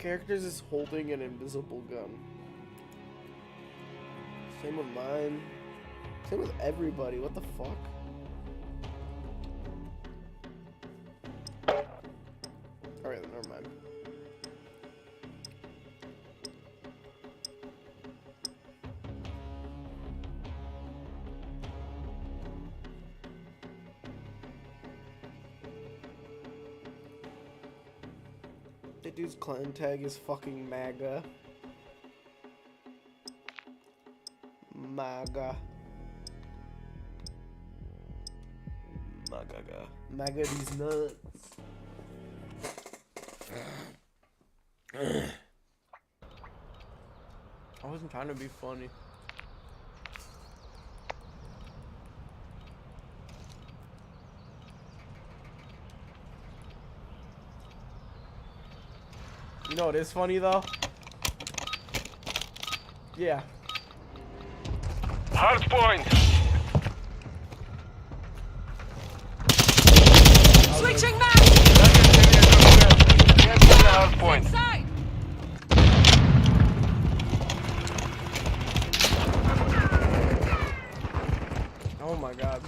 characters is holding an invisible gun. Same with mine. Same with everybody. What the fuck? Alright, never mind. That dude's clan tag is fucking MAGA. MAGA. MAGA. MAGA these nuts. I wasn't trying to be funny. You know what is funny though? Yeah. Hard point. Switching back. Get to the hard point. Inside. Oh my god.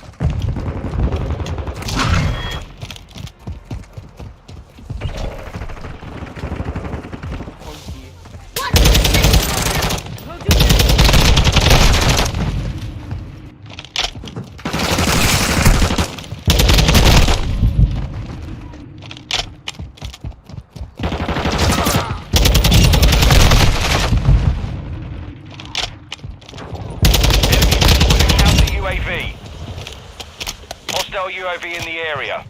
Hostile UAV in the area.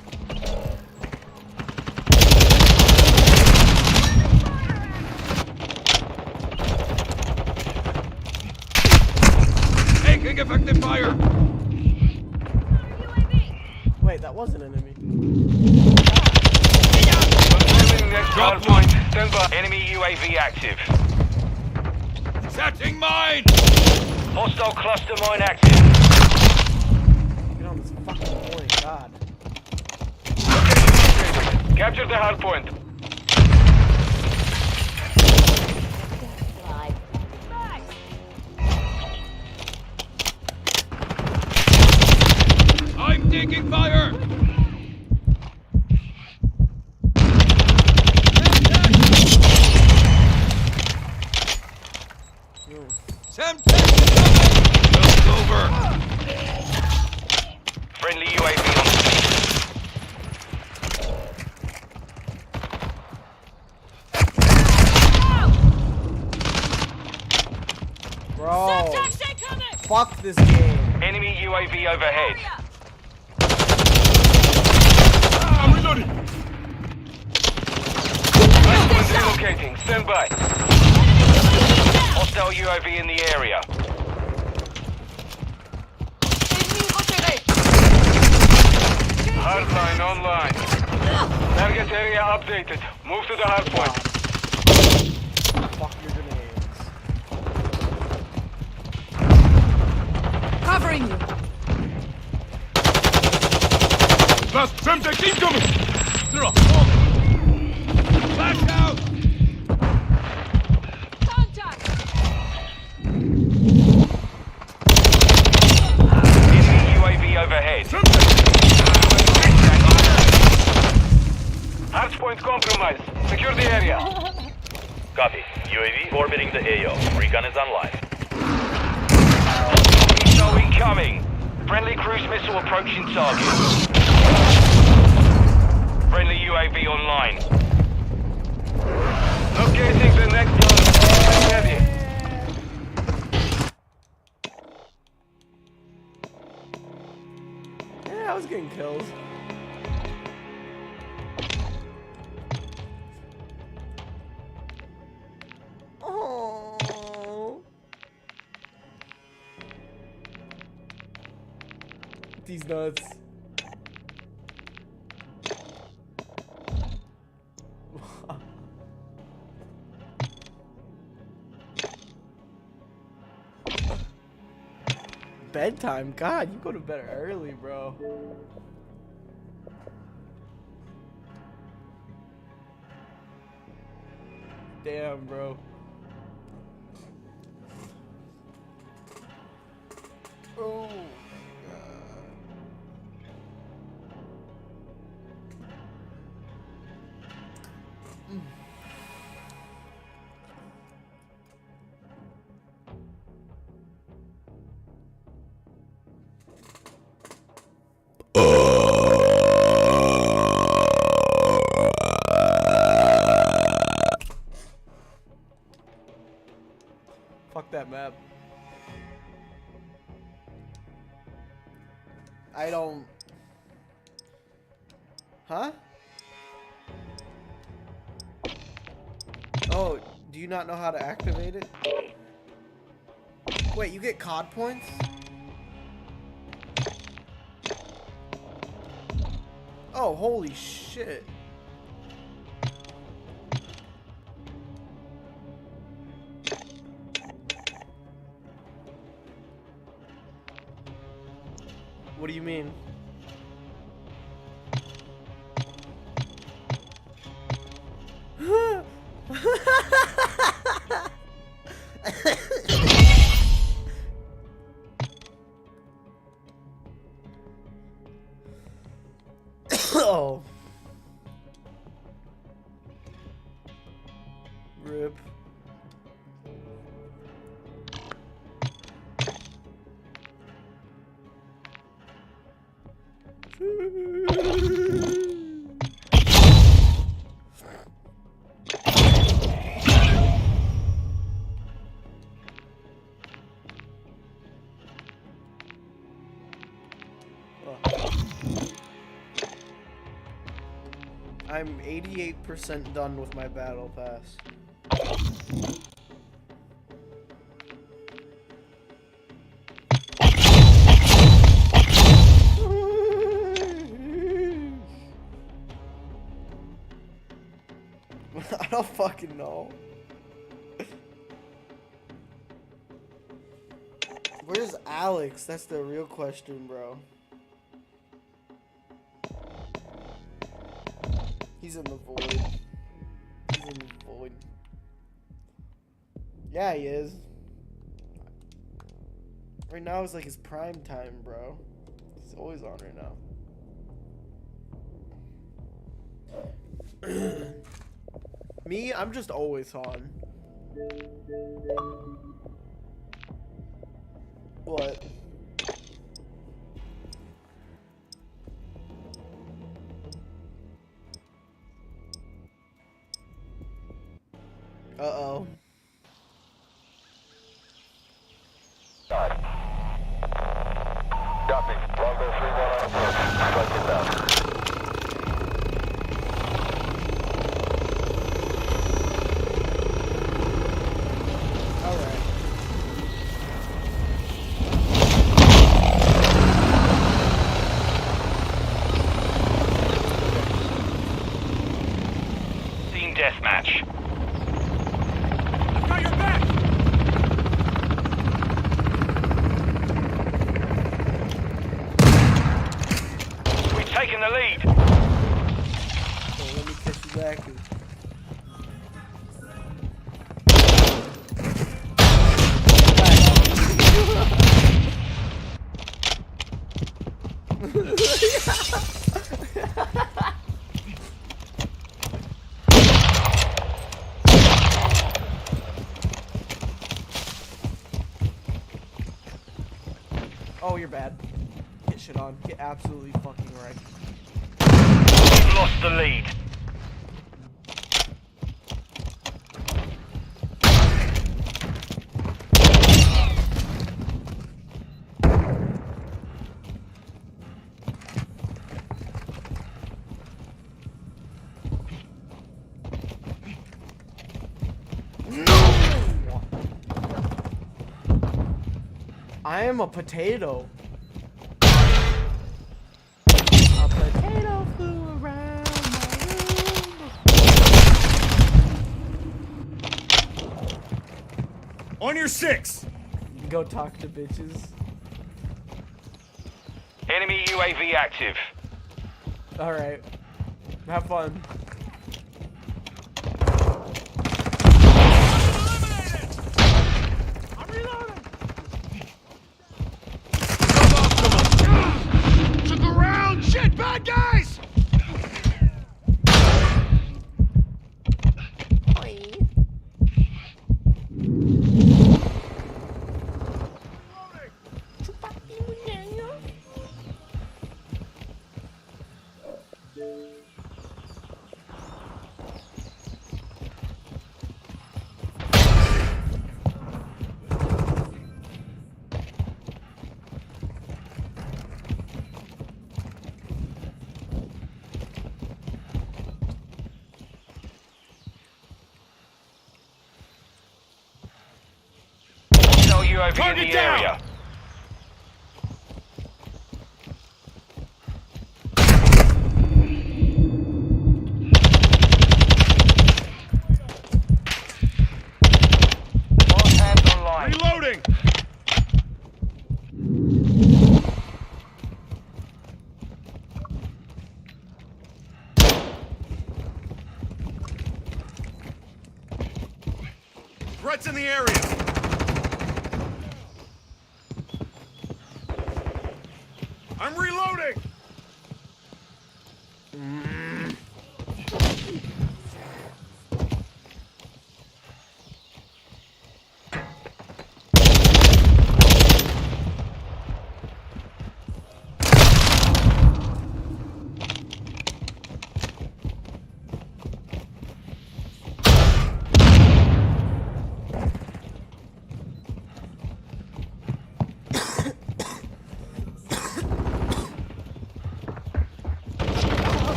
Taking effective fire. Wait, that was an enemy. Confirming next hard point. Stand by. Enemy UAV active. Setting mine! Hostile cluster mine active. Get on this fucking point, god. Capture the hard point. I'm taking fire! Sam, it's over! Friendly UAV on the Bro, fuck this game. enemy UAV overhead. I'm reloading! Hard point relocating. Stand by. Hostile UAV in the area. Hardline online. Target area updated. Move to the hard point. Fuck your grenades. Covering you. Last Semtex incoming! They're off! Flash out! Contact. Enemy UAV overhead. Hardpoint compromised. Secure the area. Copy. UAV orbiting the AO. Recon is online. Missile incoming. Friendly cruise missile approaching target. Friendly UAV online. Locating the next target. Ready. Yeah, I was getting kills. Oh. These nuts. Bedtime? God, you go to bed early, bro. Damn, bro. Oh. Fuck that map. I don't... Huh? Oh, do you not know how to activate it? Wait, you get COD points? Oh, holy shit. What do you mean? Oh. Rip. I'm 88% done with my battle pass. I don't fucking know. Where's Alex? That's the real question, bro. He's in the void. He's in the void. Yeah, he is. Right now is like his prime time, bro. He's always on right now. Me, I'm just always on. What? Uh-oh. Copy. Longbow 3-1 on approach. Flight inbound. Alright. Team deathmatch. Got your back! We've taken the lead. So let me catch you back. Oh, you're bad. Get shit on. Get absolutely fucking right. We've lost the lead. I am a potato. A potato flew around my room. On your 6! Go talk to bitches. Enemy UAV active. Alright. Have fun. UAV in Target the down. area. All hands online. Reloading! Threats in the area! I'm reloading!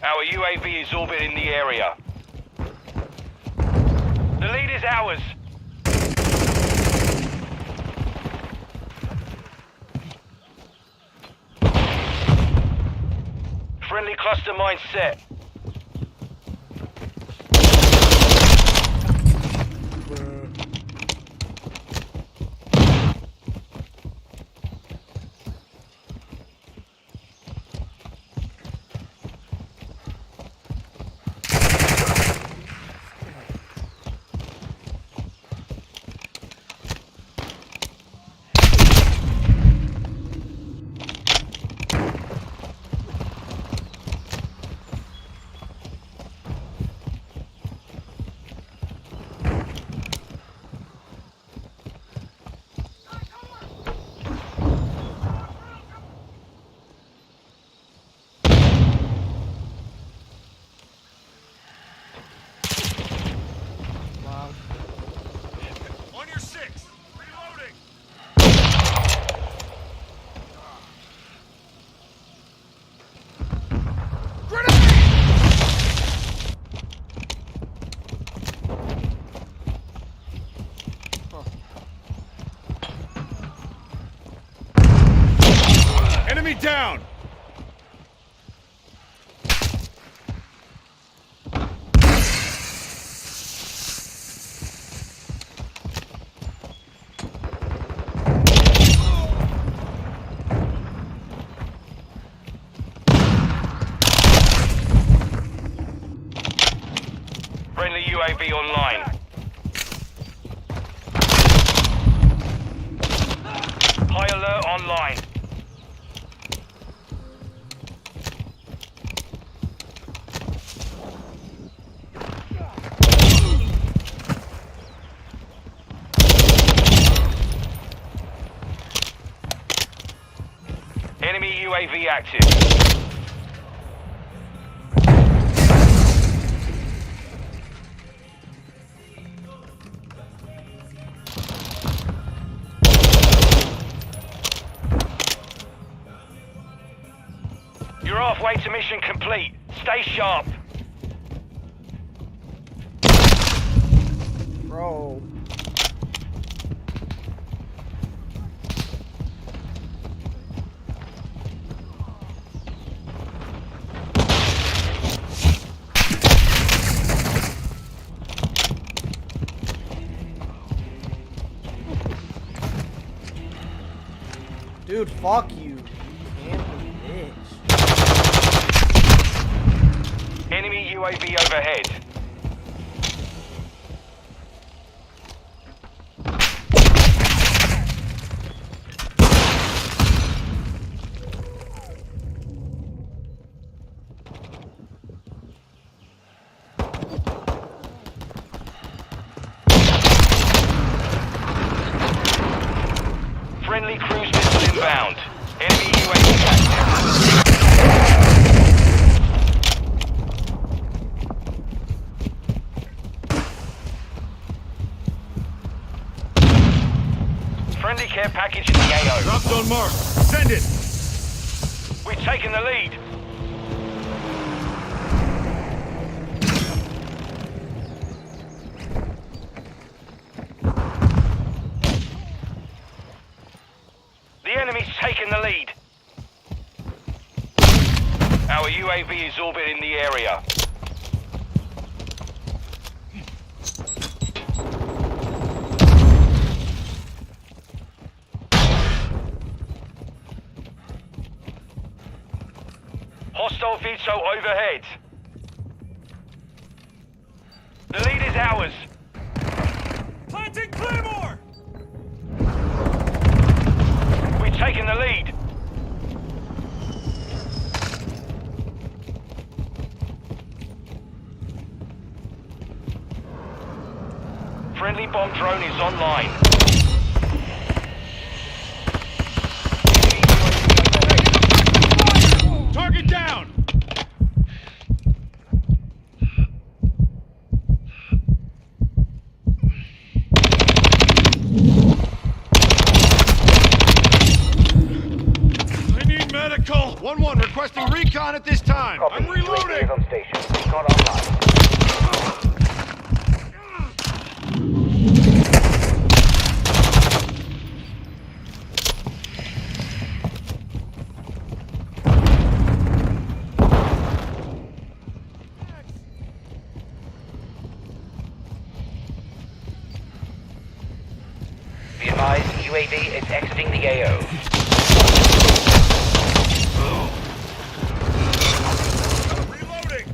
Our UAV is orbiting the area. The lead is ours. Friendly cluster mine set. Wow. On your six! Reloading! Enemy down! Friendly UAV online. High alert online. Enemy UAV active. You're halfway to mission complete. Stay sharp. Bro. Dude, fuck you. Camping bitch. Enemy UAV overhead. Friendly cruise missile inbound. Enemy UAV active. Friendly care package in the AO. Drop zone marked. Send it! We've taken the lead. UAV is orbiting the area. Hostile VTOL overhead. The lead is ours. Planting Claymore! We've taken the lead. Friendly bomb drone is online. Target down! I need medical! 1-1 requesting recon at this time. I'm reloading! on station. Recon online. Be advised, UAV is exiting the AO. Reloading!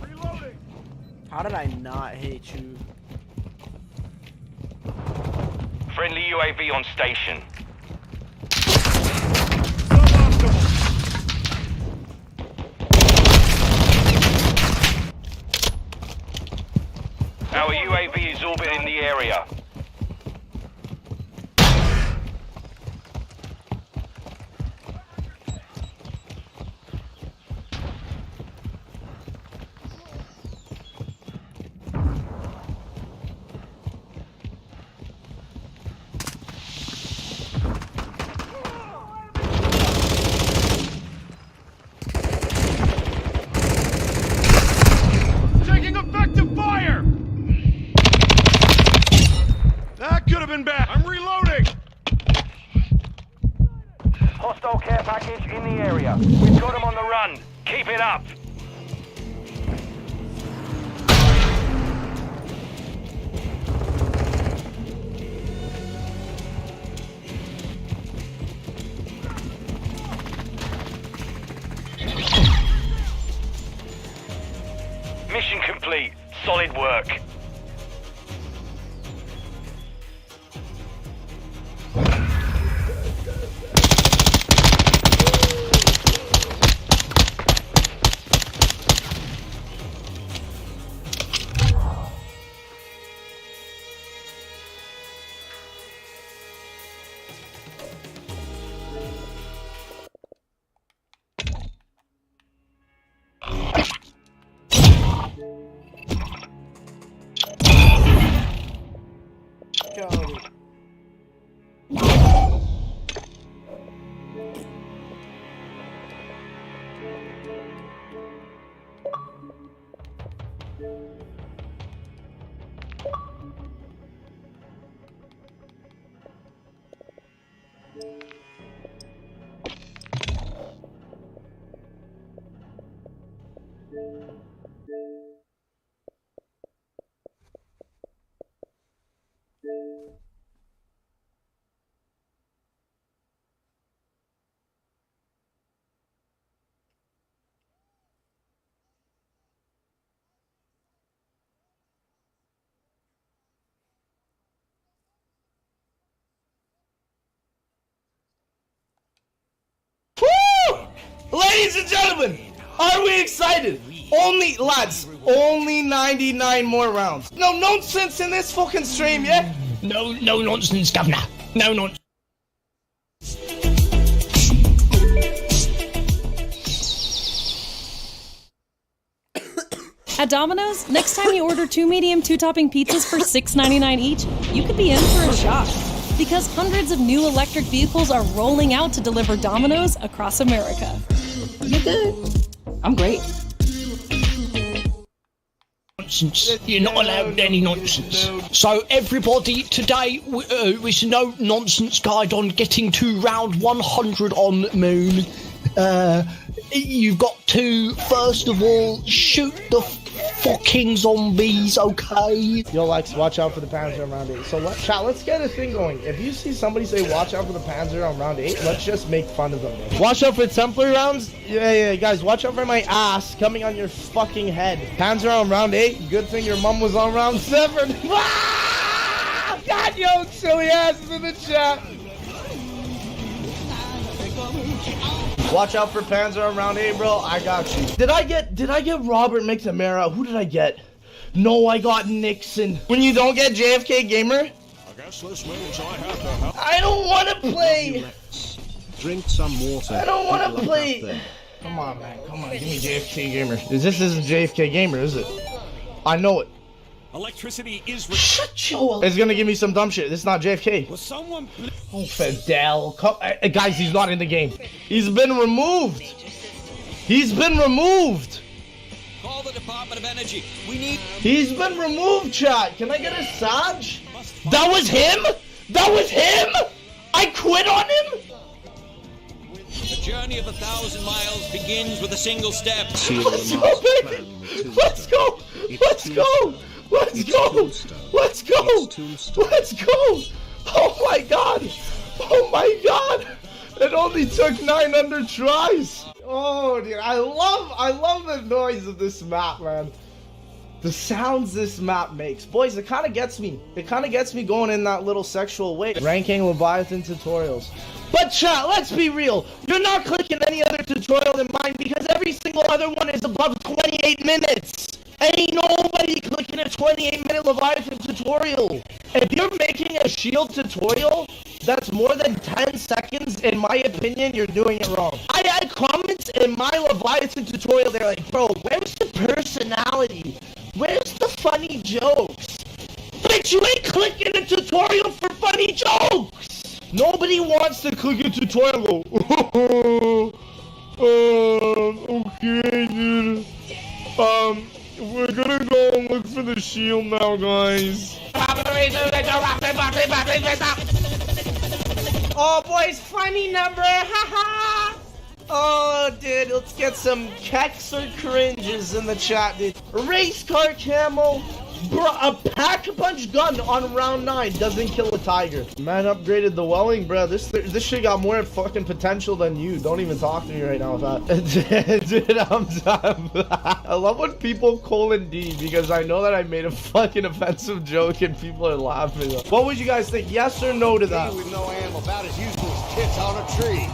Reloading! How did I not hit you? Friendly UAV on station. Suboptimal! Our UAV is orbiting the area. Taking effective fire! That could have been bad. I'm reloading! Hostile care package in the area. We've got them on the run. Keep it up. Mission complete. Solid work. Go. Ladies and gentlemen, are we excited? Only, lads, only 99 more rounds. No nonsense in this fucking stream, yeah? No nonsense, Governor. No nonsense. At Domino's, next time you order 2 medium, 2 topping pizzas for $6.99 each, you could be in for a shock. because hundreds of new electric vehicles are rolling out to deliver Domino's across America. You good? I'm great. Nonsense. You're not allowed any nonsense. So everybody, today is a no nonsense guide on getting to round 100 on Moon. You've got to first of all shoot the fucking zombies, okay? Yo, Lex, watch out for the Panzer on round 8. So, let's get a thing going. If you see somebody say, watch out for the Panzer on round 8, let's just make fun of them. Man. Watch out for Templar rounds? Yeah, guys, watch out for my ass coming on your fucking head. Panzer on round 8? Good thing your mom was on round 7. Ah! God, yo, silly asses in the chat. Watch out for Panzer on round 8, bro. I got you. Did I get Robert McNamara? Who did I get? No, I got Nixon. When you don't get JFK Gamer? I guess this means I have to help. I don't want to play. Drink some water. I don't want to play. Come on, man. Come on. Give me JFK Gamer. This isn't JFK Gamer, is it? I know it. Electricity is... Shut your... It's gonna give me some dumb shit. This is not JFK. Will someone... Oh, Fidel. Come... guys, he's not in the game. He's been removed. He's been removed. Call the Department of Energy. We need... He's been removed, chat. Can I get a Saj? That was him? That was him? I quit on him? The journey of 1,000 miles begins with a single step. Let's go, baby. Let's go. Let's go. Let's go! Let's go! Let's go! Oh my god! Oh my god! It only took 900 tries! Oh dude, I love the noise of this map, man. The sounds this map makes. Boys, it kinda gets me. It kinda gets me going in that little sexual way. Ranking Leviathan tutorials. But chat, let's be real. You're not clicking any other tutorial than mine because every single other one is above 28 minutes. Ain't nobody clicking a 28-minute Leviathan tutorial. If you're making a shield tutorial that's more than 10 seconds, in my opinion, you're doing it wrong. I had comments in my Leviathan tutorial, they're like, bro, where's the personality? Where's the funny jokes? Bitch, you ain't clicking a tutorial for funny jokes! Nobody wants to click a tutorial. Okay, dude. We're gonna go and look for the shield now, guys. Oh, boys, funny number, haha! Oh, dude, let's get some keks or cringes in the chat, dude. Race car camo. Bro, a pack-a-punch gun on round 9 doesn't kill a tiger. Man upgraded the Welling, bro. This shit got more fucking potential than you. Don't even talk to me right now with that. Dude, I'm done. I love when people D because I know that I made a fucking offensive joke and people are laughing. What would you guys think? Yes or no to that? With no animal about as useful as tits on a tree.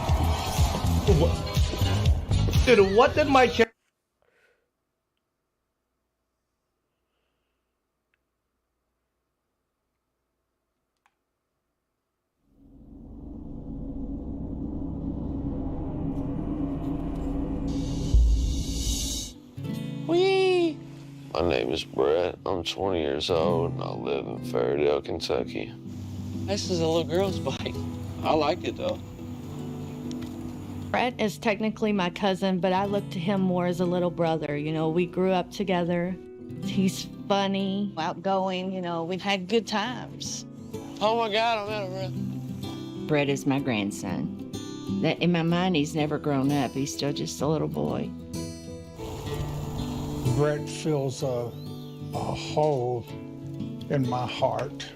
Dude, what did my character... My name is Brett. I'm 20 years old and I live in Fairdale, Kentucky. This is a little girl's bike. I like it though. Brett is technically my cousin, but I look to him more as a little brother. You know, we grew up together. He's funny, outgoing, you know, we've had good times. Oh my God, I met him. Brett is my grandson. In my mind, he's never grown up. He's still just a little boy. Brett fills a hole in my heart.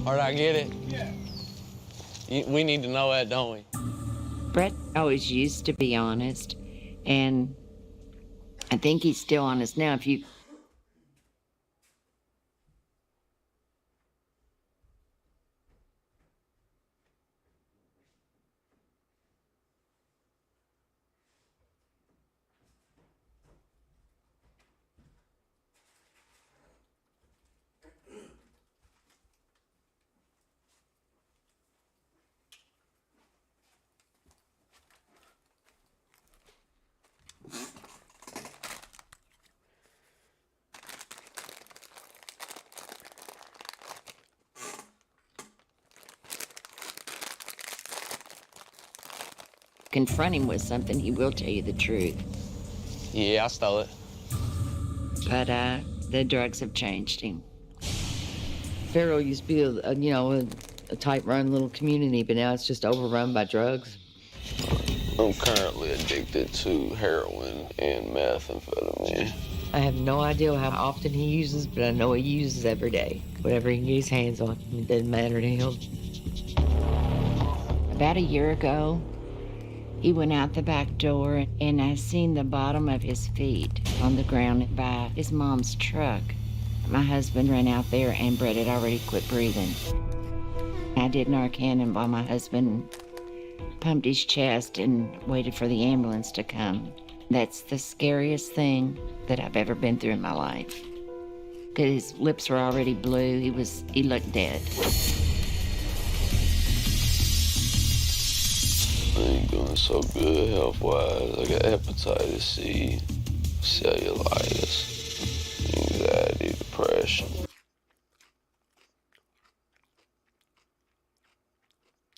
Or I get it? Yeah. We need to know that, don't we? Brett always used to be honest, and I think he's still honest now. If you confront him with something, he will tell you the truth. Yeah, I stole it. But the drugs have changed him. Farrell used to be a tight-run little community, but now it's just overrun by drugs. I'm currently addicted to heroin and methamphetamine. I have no idea how often he uses, but I know he uses every day. Whatever he can get his hands on, it doesn't matter to him. About a year ago, he went out the back door, and I seen the bottom of his feet on the ground by his mom's truck. My husband ran out there, and Brett had already quit breathing. I did Narcan while my husband pumped his chest and waited for the ambulance to come. That's the scariest thing that I've ever been through in my life. Because his lips were already blue. He looked dead. I ain't doing so good health-wise. I got hepatitis C, cellulitis, anxiety, depression.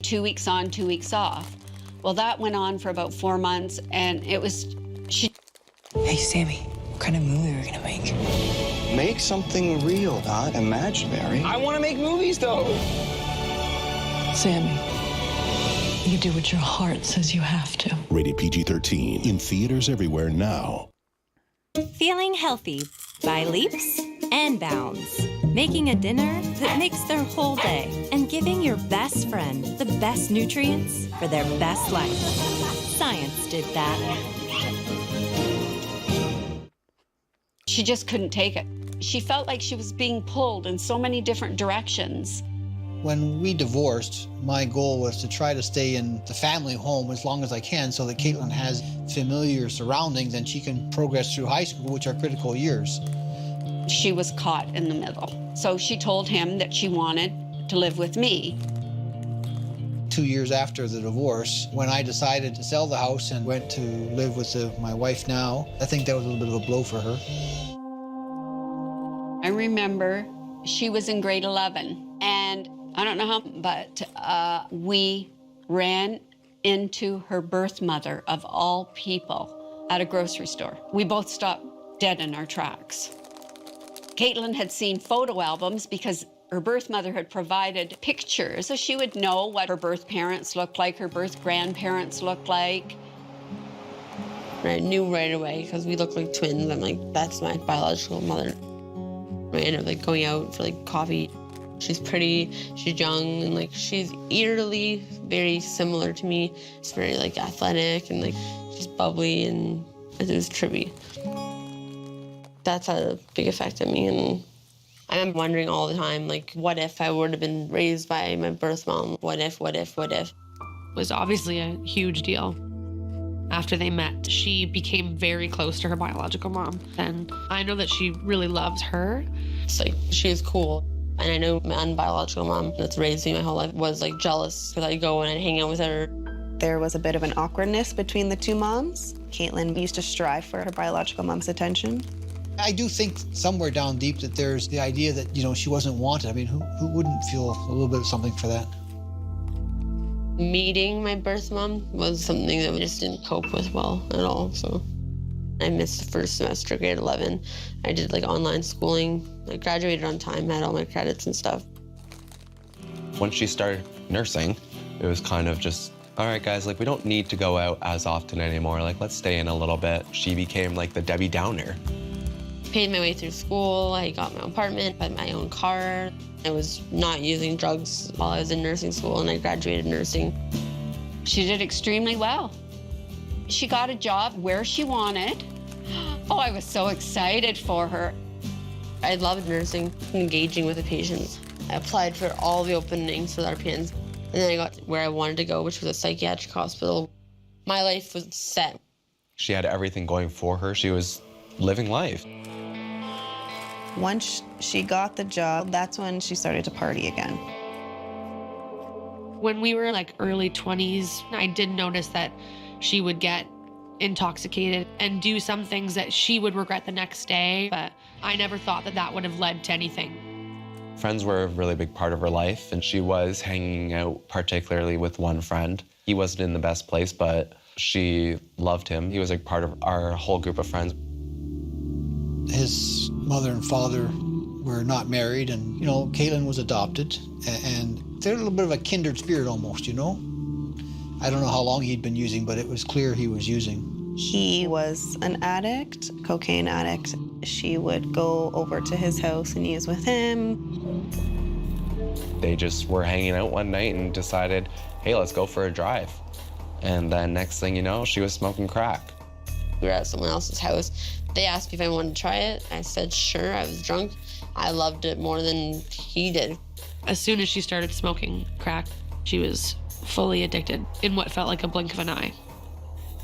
2 weeks on, 2 weeks off. Well, that went on for about 4 months, and it was, Hey, Sammy, what kind of movie are we gonna make? Make something real, not imaginary. I want to make movies, though. Sammy, you do what your heart says you have to. Rated PG-13 in theaters everywhere now. Feeling healthy by leaps and bounds. Making a dinner that makes their whole day and giving your best friend the best nutrients for their best life. Science did that. she just couldn't take it. She felt like she was being pulled in so many different directions. When we divorced, my goal was to try to stay in the family home as long as I can so that Caitlin has familiar surroundings and she can progress through high school, which are critical years. She was caught in the middle. So she told him that she wanted to live with me. 2 years after the divorce, when I decided to sell the house and went to live with my wife now, I think that was a little bit of a blow for her. I remember she was in grade 11, and I don't know how, but we ran into her birth mother, of all people, at a grocery store. We both stopped dead in our tracks. Caitlin had seen photo albums because her birth mother had provided pictures, so she would know what her birth parents looked like, her birth grandparents looked like. I knew right away because we looked like twins. I'm like, that's my biological mother. I ended up going out for coffee. She's pretty, she's young, and she's eerily very similar to me. She's very athletic and she's bubbly, and it was trippy. That's had a big effect on me, and I'm wondering all the time, what if I would have been raised by my birth mom? What if? It was obviously a huge deal. After they met, she became very close to her biological mom, and I know that she really loves her. It's she is cool. And I know my unbiological mom that's raised me my whole life was jealous because I'd go and I'd hang out with her. There was a bit of an awkwardness between the two moms. Caitlin used to strive for her biological mom's attention. I do think somewhere down deep that there's the idea that, she wasn't wanted. I mean, who wouldn't feel a little bit of something for that? Meeting my birth mom was something that we just didn't cope with well at all, so. I missed the first semester, grade 11. I did online schooling. I graduated on time, had all my credits and stuff. Once she started nursing, it was kind of just, all right, guys, we don't need to go out as often anymore. Let's stay in a little bit. She became the Debbie Downer. Paid my way through school. I got my own apartment, bought my own car. I was not using drugs while I was in nursing school, and I graduated nursing. She did extremely well. She got a job where she wanted. Oh, I was so excited for her. I loved nursing, engaging with the patients. I applied for all the openings for the RPNs, and then I got where I wanted to go, which was a psychiatric hospital. My life was set. She had everything going for her. She was living life. Once she got the job, that's when she started to party again. When we were early 20s, I did notice that she would get intoxicated and do some things that she would regret the next day, but I never thought that would have led to anything. Friends were a really big part of her life, and she was hanging out particularly with one friend. He wasn't in the best place, but She loved him. He was like part of our whole group of friends. His mother and father were not married, and, you know, Caitlin was adopted, and they're a little bit of a kindred spirit almost, you know? I don't know how long he'd been using, but it was clear he was using. He was an addict, cocaine addict. She would go over to his house and use with him. They just were hanging out one night and decided, hey, let's go for a drive. And then next thing you know, she was smoking crack. We were at someone else's house. They asked me if I wanted to try it. I said, sure. I was drunk. I loved it more than he did. As soon as she started smoking crack, she was fully addicted in what felt like a blink of an eye.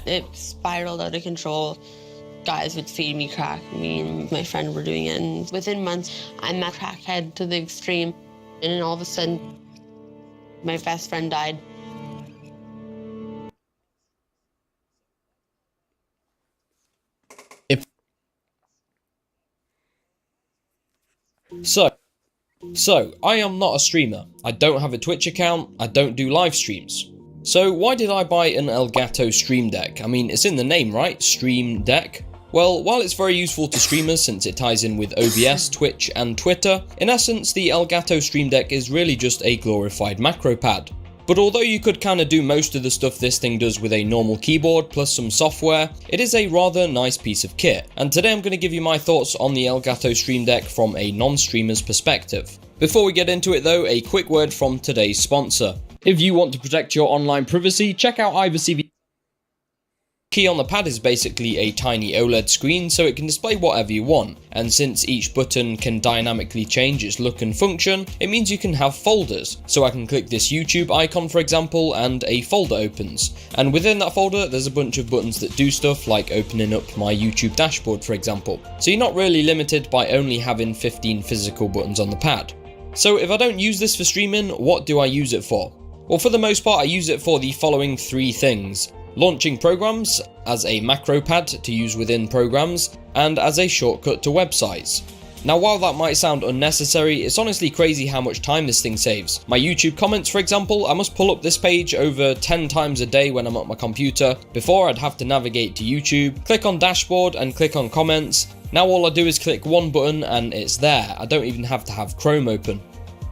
It spiraled out of control. Guys would feed me crack. Me and my friend were doing it. And within months, I'm a crackhead to the extreme. And then all of a sudden, my best friend died. So, I am not a streamer. I don't have a Twitch account, I don't do live streams. So why did I buy an Elgato Stream Deck? I mean, it's in the name, right? Stream Deck. Well, while it's very useful to streamers since it ties in with OBS, Twitch and Twitter, in essence the Elgato Stream Deck is really just a glorified macro pad. But although you could kinda do most of the stuff this thing does with a normal keyboard plus some software, it is a rather nice piece of kit. And today I'm going to give you my thoughts on the Elgato Stream Deck from a non-streamer's perspective. Before we get into it though, a quick word from today's sponsor. If you want to protect your online privacy, check out IvaCV. Key on the pad is basically a tiny OLED screen, so it can display whatever you want, and since each button can dynamically change its look and function, it means you can have folders. So I can click this YouTube icon for example, and a folder opens, and within that folder there's a bunch of buttons that do stuff like opening up my YouTube dashboard for example. So you're not really limited by only having 15 physical buttons on the pad. So if I don't use this for streaming, what do I use it for? Well, for the most part I use it for the following three things. Launching programs, as a macro pad to use within programs, and as a shortcut to websites. Now while that might sound unnecessary, it's honestly crazy how much time this thing saves. My YouTube comments for example, I must pull up this page over 10 times a day when I'm at my computer. Before I'd have to navigate to YouTube, click on dashboard and click on comments. Now all I do is click one button and it's there. I don't even have to have Chrome open.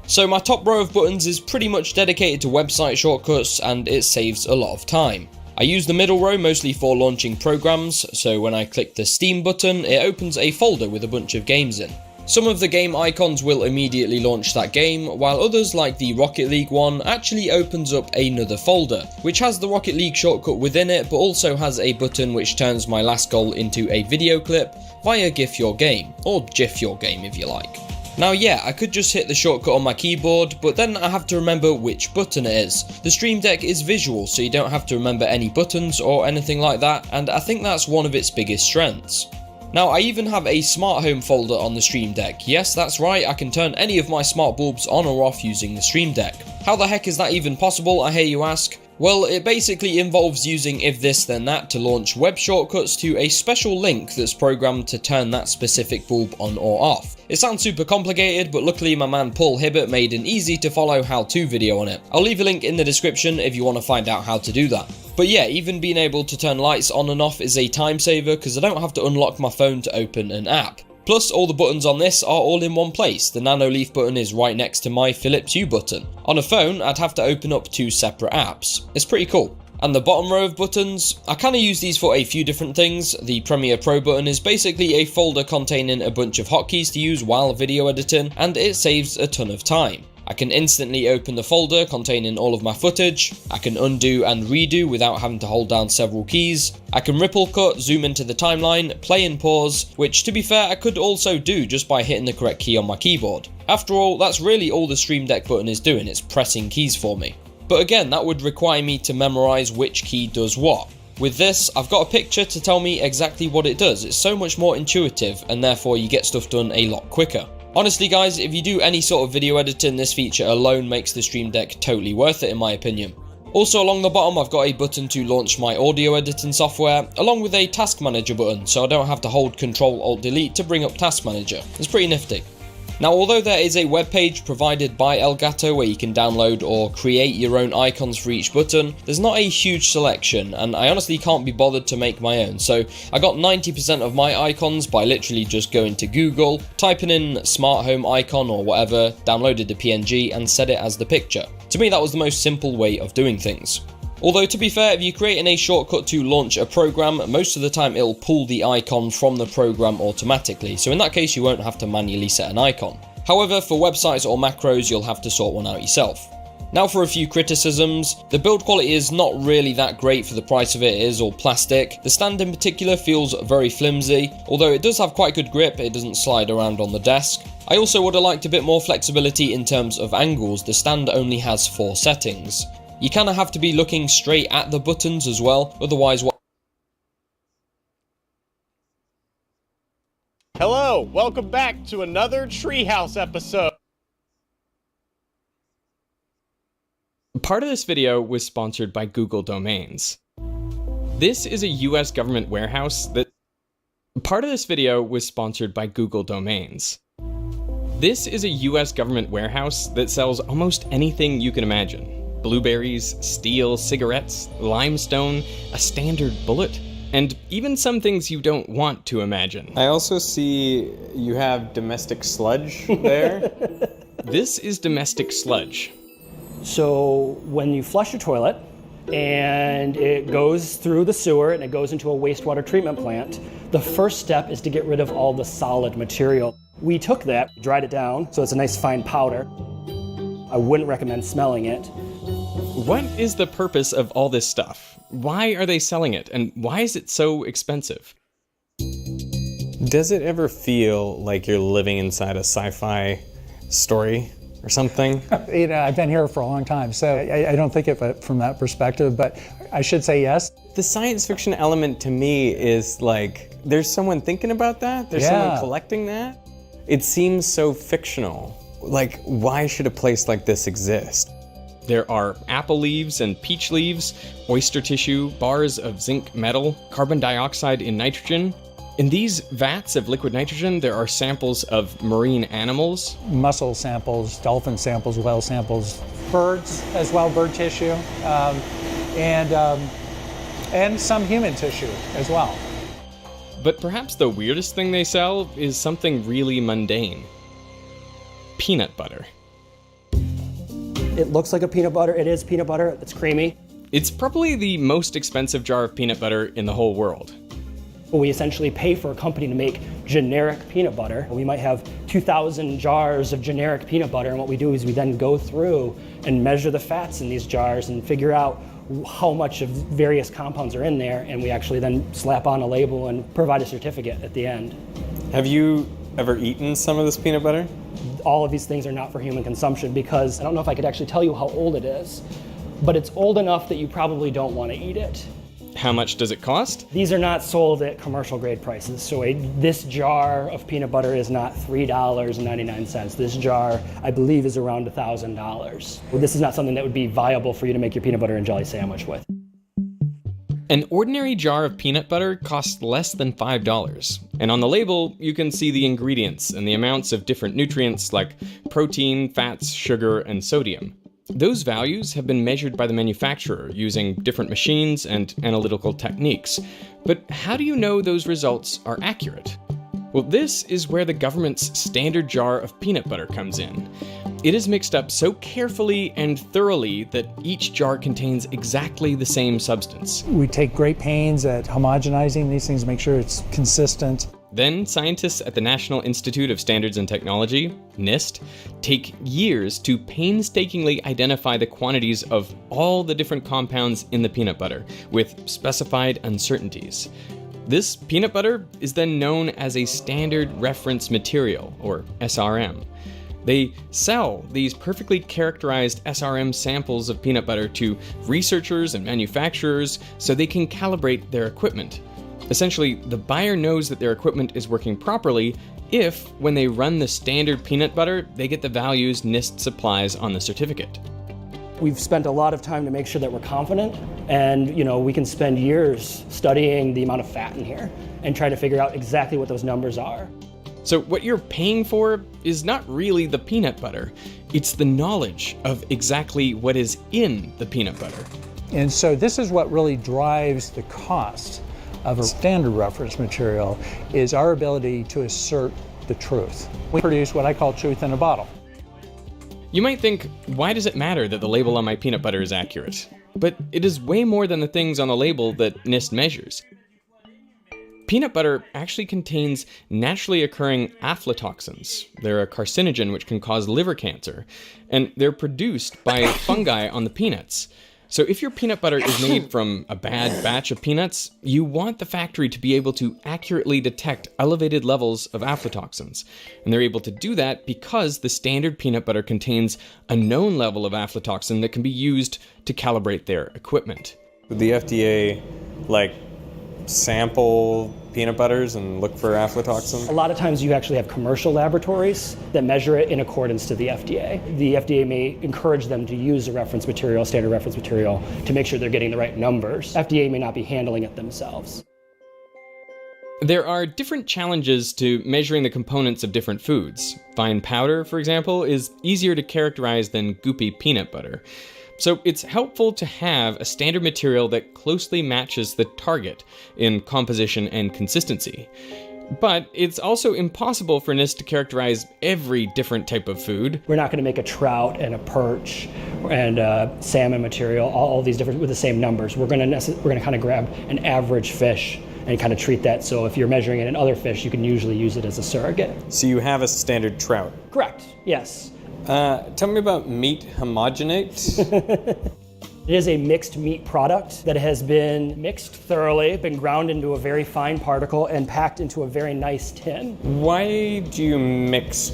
So my top row of buttons is pretty much dedicated to website shortcuts and it saves a lot of time. I use the middle row mostly for launching programs, so when I click the Steam button, it opens a folder with a bunch of games in. Some of the game icons will immediately launch that game, while others like the Rocket League one actually opens up another folder, which has the Rocket League shortcut within it, but also has a button which turns my last goal into a video clip via GIF Your Game, or GIF Your Game if you like. Now yeah, I could just hit the shortcut on my keyboard, but then I have to remember which button it is. The Stream Deck is visual, so you don't have to remember any buttons or anything like that, and I think that's one of its biggest strengths. Now I even have a smart home folder on the Stream Deck. Yes, that's right, I can turn any of my smart bulbs on or off using the Stream Deck. How the heck is that even possible, I hear you ask? Well, it basically involves using if this then that to launch web shortcuts to a special link that's programmed to turn that specific bulb on or off. It sounds super complicated, but luckily my man Paul Hibbert made an easy to follow how-to video on it. I'll leave a link in the description if you want to find out how to do that. But yeah, even being able to turn lights on and off is a time saver because I don't have to unlock my phone to open an app. Plus, all the buttons on this are all in one place. The Nano Leaf button is right next to my Philips Hue button. On a phone, I'd have to open up 2 separate apps. It's pretty cool. And the bottom row of buttons, I kind of use these for a few different things. The Premiere Pro button is basically a folder containing a bunch of hotkeys to use while video editing, and it saves a ton of time. I can instantly open the folder containing all of my footage. I can undo and redo without having to hold down several keys. I can ripple cut, zoom into the timeline, play and pause, which to be fair I could also do just by hitting the correct key on my keyboard. After all, that's really all the Stream Deck button is doing, it's pressing keys for me. But again, that would require me to memorize which key does what. With this, I've got a picture to tell me exactly what it does. It's so much more intuitive and therefore you get stuff done a lot quicker. Honestly guys, if you do any sort of video editing, this feature alone makes the Stream Deck totally worth it in my opinion. Also along the bottom I've got a button to launch my audio editing software, along with a Task Manager button, so I don't have to hold Ctrl Alt Delete to bring up Task Manager. It's pretty nifty. Now, although there is a webpage provided by Elgato where you can download or create your own icons for each button, there's not a huge selection, and I honestly can't be bothered to make my own. So I got 90% of my icons by literally just going to Google, typing in smart home icon or whatever, downloaded the PNG and set it as the picture. To me, that was the most simple way of doing things. Although, to be fair, if you create in a shortcut to launch a program, most of the time it'll pull the icon from the program automatically, so in that case you won't have to manually set an icon. However, for websites or macros, you'll have to sort one out yourself. Now for a few criticisms. The build quality is not really that great for the price of it. It is all plastic. The stand in particular feels very flimsy, although it does have quite good grip, it doesn't slide around on the desk. I also would have liked a bit more flexibility in terms of angles. The stand only has 4 settings. You kind of have to be looking straight at the buttons as well, otherwise what... Hello, welcome back to another Treehouse episode. Part of this video was sponsored by Google Domains. This is a US government warehouse that... Part of this video was sponsored by Google Domains. This is a US government warehouse that sells almost anything you can imagine. Blueberries, steel, cigarettes, limestone, a standard bullet, and even some things you don't want to imagine. I also see you have domestic sludge there. This is domestic sludge. So when you flush your toilet and it goes through the sewer and it goes into a wastewater treatment plant, the first step is to get rid of all the solid material. We took that, dried it down, so it's a nice fine powder. I wouldn't recommend smelling it. What is the purpose of all this stuff? Why are they selling it, and why is it so expensive? Does it ever feel like you're living inside a sci-fi story or something? You know, I've been here for a long time, so I don't think of it from that perspective, but I should say yes. The science fiction element to me is like, there's someone thinking about that? There's someone collecting that? It seems so fictional. Like, why should a place like this exist? There are apple leaves and peach leaves, oyster tissue, bars of zinc metal, carbon dioxide in nitrogen. In these vats of liquid nitrogen, there are samples of marine animals. Mussel samples, dolphin samples, whale samples, birds as well, bird tissue, and some human tissue as well. But perhaps the weirdest thing they sell is something really mundane. Peanut butter. It looks like a peanut butter. It is peanut butter. It's creamy. It's probably the most expensive jar of peanut butter in the whole world. We essentially pay for a company to make generic peanut butter. We might have 2,000 jars of generic peanut butter, and what we do is we then go through and measure the fats in these jars and figure out how much of various compounds are in there, and we actually then slap on a label and provide a certificate at the end. Have you ever eaten some of this peanut butter? All of these things are not for human consumption because I don't know if I could actually tell you how old it is, but it's old enough that you probably don't want to eat it. How much does it cost? These are not sold at commercial grade prices. So this jar of peanut butter is not $3.99. This jar, I believe, is around $1,000. Well, this is not something that would be viable for you to make your peanut butter and jelly sandwich with. An ordinary jar of peanut butter costs less than $5. And on the label, you can see the ingredients and the amounts of different nutrients like protein, fats, sugar, and sodium. Those values have been measured by the manufacturer using different machines and analytical techniques. But how do you know those results are accurate? Well, this is where the government's standard jar of peanut butter comes in. It is mixed up so carefully and thoroughly that each jar contains exactly the same substance. We take great pains at homogenizing these things, make sure it's consistent. Then scientists at the National Institute of Standards and Technology, NIST, take years to painstakingly identify the quantities of all the different compounds in the peanut butter with specified uncertainties. This peanut butter is then known as a Standard Reference Material, or SRM. They sell these perfectly characterized SRM samples of peanut butter to researchers and manufacturers so they can calibrate their equipment. Essentially, the buyer knows that their equipment is working properly if, when they run the standard peanut butter, they get the values NIST supplies on the certificate. We've spent a lot of time to make sure that we're confident, and we can spend years studying the amount of fat in here and try to figure out exactly what those numbers are. So what you're paying for is not really the peanut butter, it's the knowledge of exactly what is in the peanut butter. And so this is what really drives the cost of a standard reference material, is our ability to assert the truth. We produce what I call truth in a bottle. You might think, why does it matter that the label on my peanut butter is accurate? But it is way more than the things on the label that NIST measures. Peanut butter actually contains naturally occurring aflatoxins. They're a carcinogen which can cause liver cancer, and they're produced by fungi on the peanuts. So if your peanut butter is made from a bad batch of peanuts, you want the factory to be able to accurately detect elevated levels of aflatoxins. And they're able to do that because the standard peanut butter contains a known level of aflatoxin that can be used to calibrate their equipment. Would the FDA, sample peanut butters and look for aflatoxin? A lot of times you actually have commercial laboratories that measure it in accordance to the FDA. The FDA may encourage them to use a reference material, standard reference material, to make sure they're getting the right numbers. FDA may not be handling it themselves. There are different challenges to measuring the components of different foods. Fine powder, for example, is easier to characterize than goopy peanut butter. So it's helpful to have a standard material that closely matches the target in composition and consistency. But it's also impossible for NIST to characterize every different type of food. We're not going to make a trout and a perch and a salmon material, all these different with the same numbers. We're going to kind of grab an average fish and kind of treat that. So if you're measuring it in other fish, you can usually use it as a surrogate. So you have a standard trout? Correct, yes. Tell me about meat homogenate. It is a mixed meat product that has been mixed thoroughly, been ground into a very fine particle, and packed into a very nice tin. Why do you mix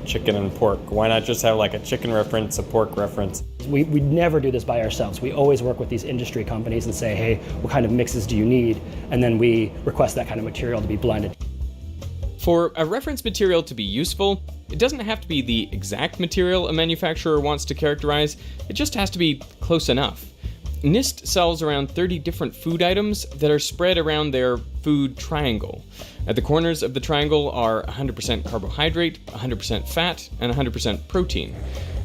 chicken and pork? Why not just have a chicken reference, a pork reference? We never do this by ourselves. We always work with these industry companies and say, hey, what kind of mixes do you need? And then we request that kind of material to be blended. For a reference material to be useful, it doesn't have to be the exact material a manufacturer wants to characterize, it just has to be close enough. NIST sells around 30 different food items that are spread around their food triangle. At the corners of the triangle are 100% carbohydrate, 100% fat, and 100% protein.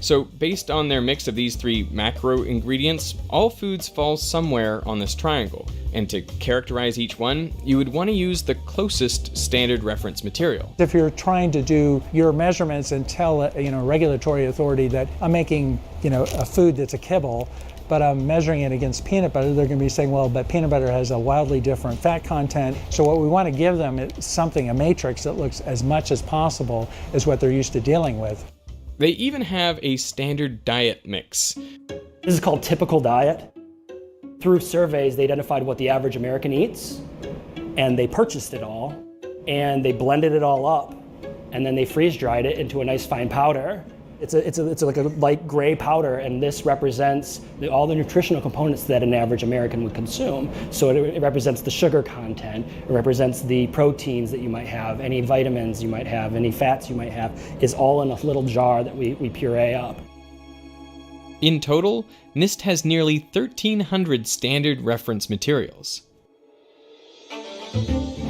So based on their mix of these three macro ingredients, all foods fall somewhere on this triangle. And to characterize each one, you would want to use the closest standard reference material. If you're trying to do your measurements and tell a regulatory authority that I'm making a food that's a kibble, but I'm measuring it against peanut butter, they're going to be saying, well, but peanut butter has a wildly different fat content. So what we want to give them is something, a matrix that looks as much as possible as what they're used to dealing with. They even have a standard diet mix. This is called typical diet. Through surveys, they identified what the average American eats, and they purchased it all, and they blended it all up, and then they freeze-dried it into a nice fine powder. It's like a light gray powder, and this represents all the nutritional components that an average American would consume. So it represents the sugar content, it represents the proteins that you might have, any vitamins you might have, any fats you might have, is all in a little jar that we puree up. In total, NIST has nearly 1,300 standard reference materials.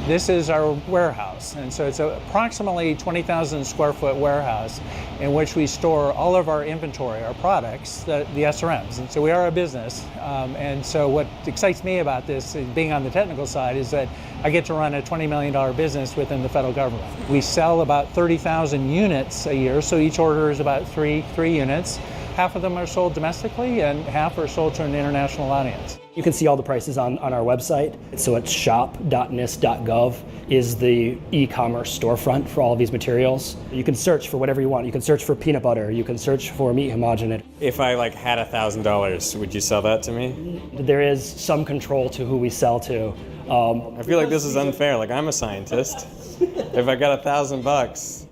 This is our warehouse, and so it's approximately 20,000 square foot warehouse in which we store all of our inventory, our products, the SRMs. And so we are a business, and so what excites me about this, being on the technical side, is that I get to run a $20 million business within the federal government. We sell about 30,000 units a year, so each order is about three units. Half of them are sold domestically and half are sold to an international audience. You can see all the prices on our website. So it's shop.nist.gov is the e-commerce storefront for all of these materials. You can search for whatever you want. You can search for peanut butter. You can search for meat homogenate. If I had $1,000, would you sell that to me? There is some control to who we sell to. I feel like this is unfair. I'm a scientist. If I got $1,000.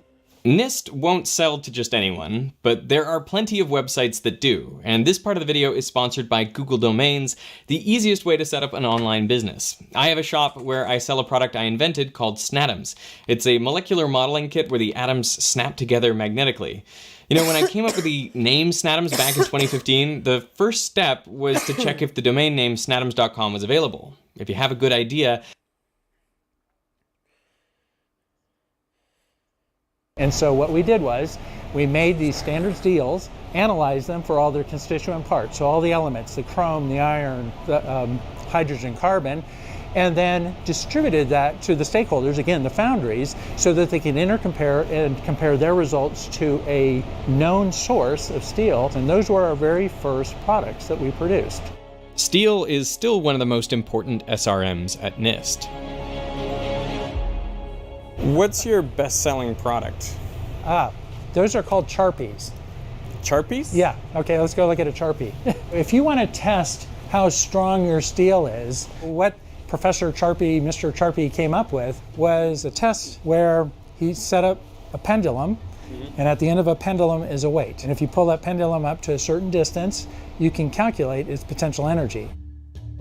NIST won't sell to just anyone, but there are plenty of websites that do, and this part of the video is sponsored by Google Domains, the easiest way to set up an online business. I have a shop where I sell a product I invented called Snatoms. It's a molecular modeling kit where the atoms snap together magnetically. When I came up with the name Snatoms back in 2015, the first step was to check if the domain name snatoms.com was available. If you have a good idea, And so what we did was we made these standard steels, analyzed them for all their constituent parts, so all the elements, the chrome, the iron, the hydrogen, carbon, and then distributed that to the stakeholders, again, the foundries, so that they can intercompare and compare their results to a known source of steel. And those were our very first products that we produced. Steel is still one of the most important SRMs at NIST. What's your best-selling product? Those are called Charpies. Charpies? Yeah. Okay, let's go look at a Charpie. If you want to test how strong your steel is, what Professor Charpie, Mr. Charpie came up with was a test where he set up a pendulum, and at the end of a pendulum is a weight. And if you pull that pendulum up to a certain distance, you can calculate its potential energy.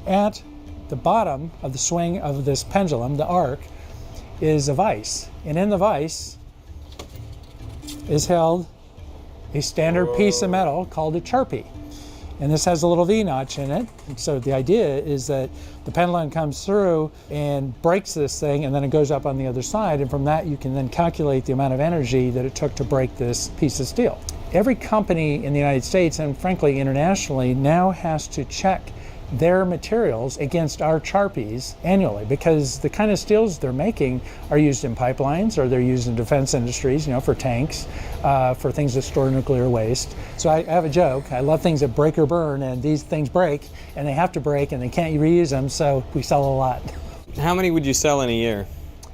At the bottom of the swing of this pendulum, the arc, is a vise. And in the vise is held a standard piece of metal called a Charpie. And this has a little V-notch in it. So the idea is that the pendulum comes through and breaks this thing, and then it goes up on the other side, and from that you can then calculate the amount of energy that it took to break this piece of steel. Every company in the United States, and frankly internationally, now has to check their materials against our Charpies annually, because the kind of steels they're making are used in pipelines, or they're used in defense industries, for tanks, for things that store nuclear waste. So I have a joke. I love things that break or burn, and these things break, and they have to break, and they can't reuse them, so we sell a lot. How many would you sell in a year?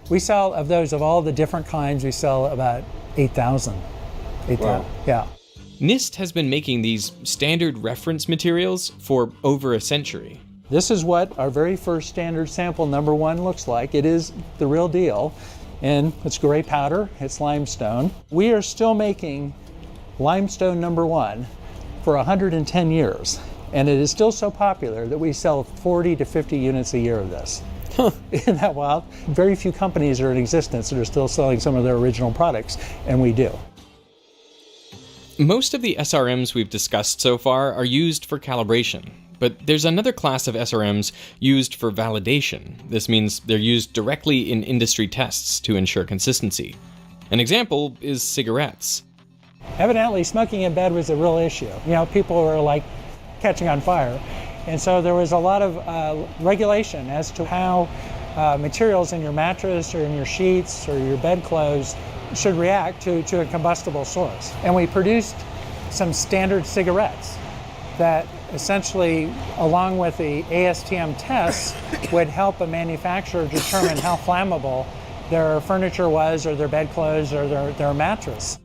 We sell, of those, of all the different kinds, we sell about 8,000. 8,000, wow. Yeah. NIST has been making these standard reference materials for over a century. This is what our very first standard sample number 1 looks like. It is the real deal, and it's gray powder, it's limestone. We are still making limestone number 1 for 110 years, and it is still so popular that we sell 40 to 50 units a year of this. Isn't that wild? Very few companies are in existence that are still selling some of their original products, and we do. Most of the SRMs we've discussed so far are used for calibration, but there's another class of SRMs used for validation. This means they're used directly in industry tests to ensure consistency. An example is cigarettes. Evidently, smoking in bed was a real issue. People were like catching on fire. And so there was a lot of regulation as to how materials in your mattress or in your sheets or your bedclothes should react to a combustible source. And we produced some standard cigarettes that essentially, along with the ASTM tests, would help a manufacturer determine how flammable their furniture was, or their bedclothes, or their mattress.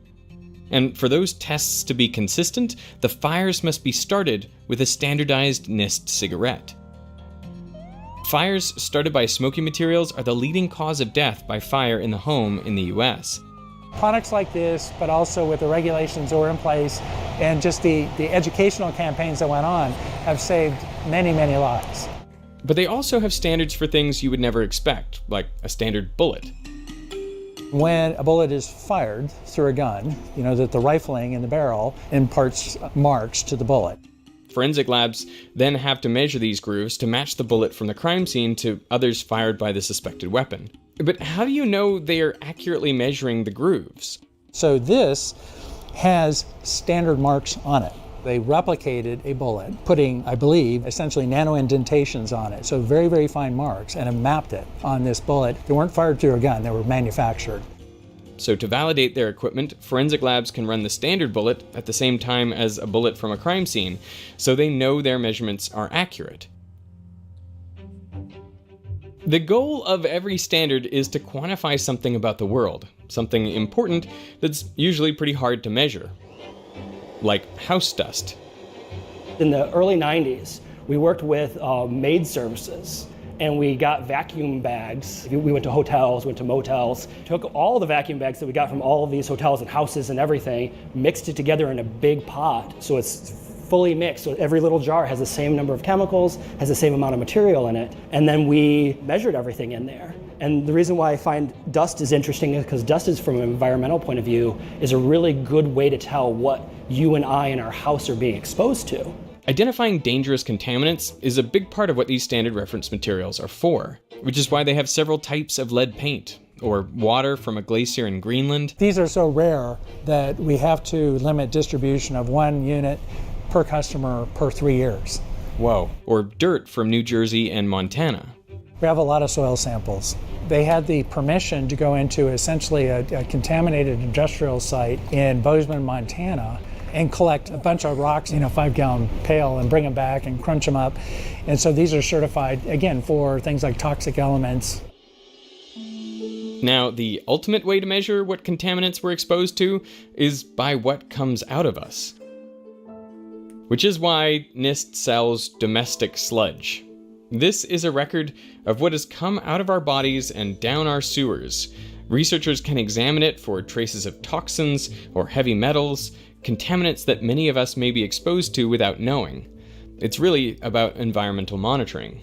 And for those tests to be consistent, the fires must be started with a standardized NIST cigarette. Fires started by smoky materials are the leading cause of death by fire in the home in the US. Products like this, but also with the regulations that were in place and just the educational campaigns that went on, have saved many, many lives. But they also have standards for things you would never expect, like a standard bullet. When a bullet is fired through a gun, that the rifling in the barrel imparts marks to the bullet. Forensic labs then have to measure these grooves to match the bullet from the crime scene to others fired by the suspected weapon. But how do you know they are accurately measuring the grooves? So this has standard marks on it. They replicated a bullet, putting, I believe, essentially nano indentations on it. So very, very fine marks, and have mapped it on this bullet. They weren't fired through a gun, they were manufactured. So to validate their equipment, forensic labs can run the standard bullet at the same time as a bullet from a crime scene, so they know their measurements are accurate. The goal of every standard is to quantify something about the world, something important that's usually pretty hard to measure, like house dust. In the early 90s, we worked with maid services, and we got vacuum bags. We went to hotels, went to motels, took all the vacuum bags that we got from all of these hotels and houses and everything, mixed it together in a big pot, so it's fully mixed, so every little jar has the same number of chemicals, has the same amount of material in it, and then we measured everything in there. And the reason why I find dust is interesting is because dust is, from an environmental point of view, is a really good way to tell what you and I in our house are being exposed to. Identifying dangerous contaminants is a big part of what these standard reference materials are for, which is why they have several types of lead paint, or water from a glacier in Greenland. These are so rare that we have to limit distribution of 1 unit per customer per 3 years. Whoa. Or dirt from New Jersey and Montana. We have a lot of soil samples. They had the permission to go into essentially a contaminated industrial site in Bozeman, Montana, and collect a bunch of rocks in a 5-gallon pail and bring them back and crunch them up. And so these are certified, again, for things like toxic elements. Now, the ultimate way to measure what contaminants we're exposed to is by what comes out of us. Which is why NIST sells domestic sludge. This is a record of what has come out of our bodies and down our sewers. Researchers can examine it for traces of toxins or heavy metals, contaminants that many of us may be exposed to without knowing. It's really about environmental monitoring.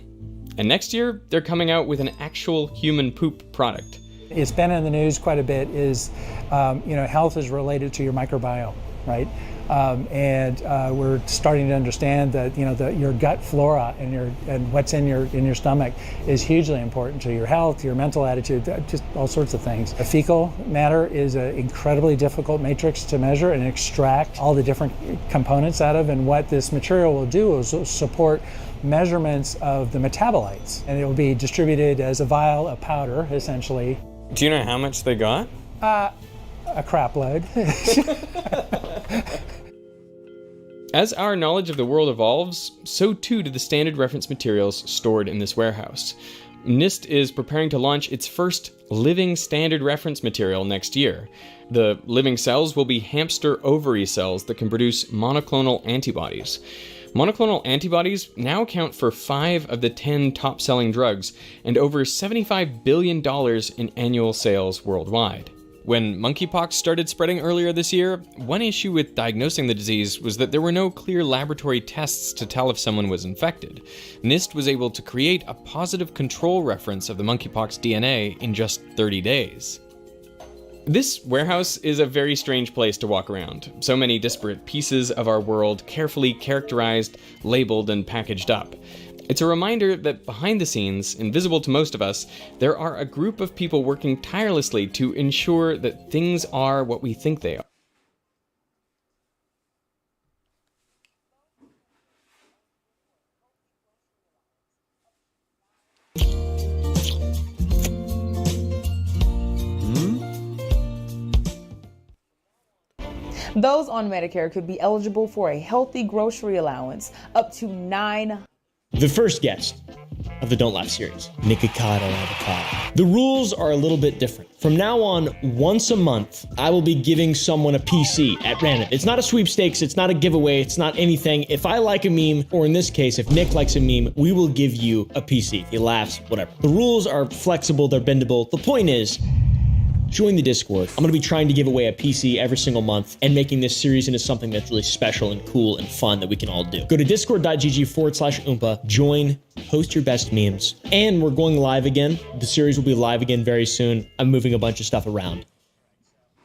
And next year, they're coming out with an actual human poop product. It's been in the news quite a bit is, health is related to your microbiome, right? We're starting to understand that your gut flora and what's in your stomach is hugely important to your health, your mental attitude, just all sorts of things. The fecal matter is an incredibly difficult matrix to measure and extract all the different components out of, and what this material will do is support measurements of the metabolites, and it will be distributed as a vial of powder, essentially. Do you know how much they got? A crap load. As our knowledge of the world evolves, so too do the standard reference materials stored in this warehouse. NIST is preparing to launch its first living standard reference material next year. The living cells will be hamster ovary cells that can produce monoclonal antibodies. Monoclonal antibodies now account for 5 of the 10 top-selling drugs and over $75 billion in annual sales worldwide. When monkeypox started spreading earlier this year, one issue with diagnosing the disease was that there were no clear laboratory tests to tell if someone was infected. NIST was able to create a positive control reference of the monkeypox DNA in just 30 days. This warehouse is a very strange place to walk around. So many disparate pieces of our world carefully characterized, labeled, and packaged up. It's a reminder that behind the scenes, invisible to most of us, there are a group of people working tirelessly to ensure that things are what we think they are. Those on Medicare could be eligible for a healthy grocery allowance up to $9. The first guest of the Don't Laugh series, Nikocado Avocado. The rules are a little bit different. From now on, once a month, I will be giving someone a PC at random. It's not a sweepstakes, it's not a giveaway, it's not anything. If I like a meme, or in this case, if Nick likes a meme, we will give you a PC. If he laughs, whatever. The rules are flexible, they're bendable. The point is, join the Discord. I'm going to be trying to give away a PC every single month and making this series into something that's really special and cool and fun that we can all do. Go to discord.gg/Oompa, join, post your best memes. And we're going live again. The series will be live again very soon. I'm moving a bunch of stuff around.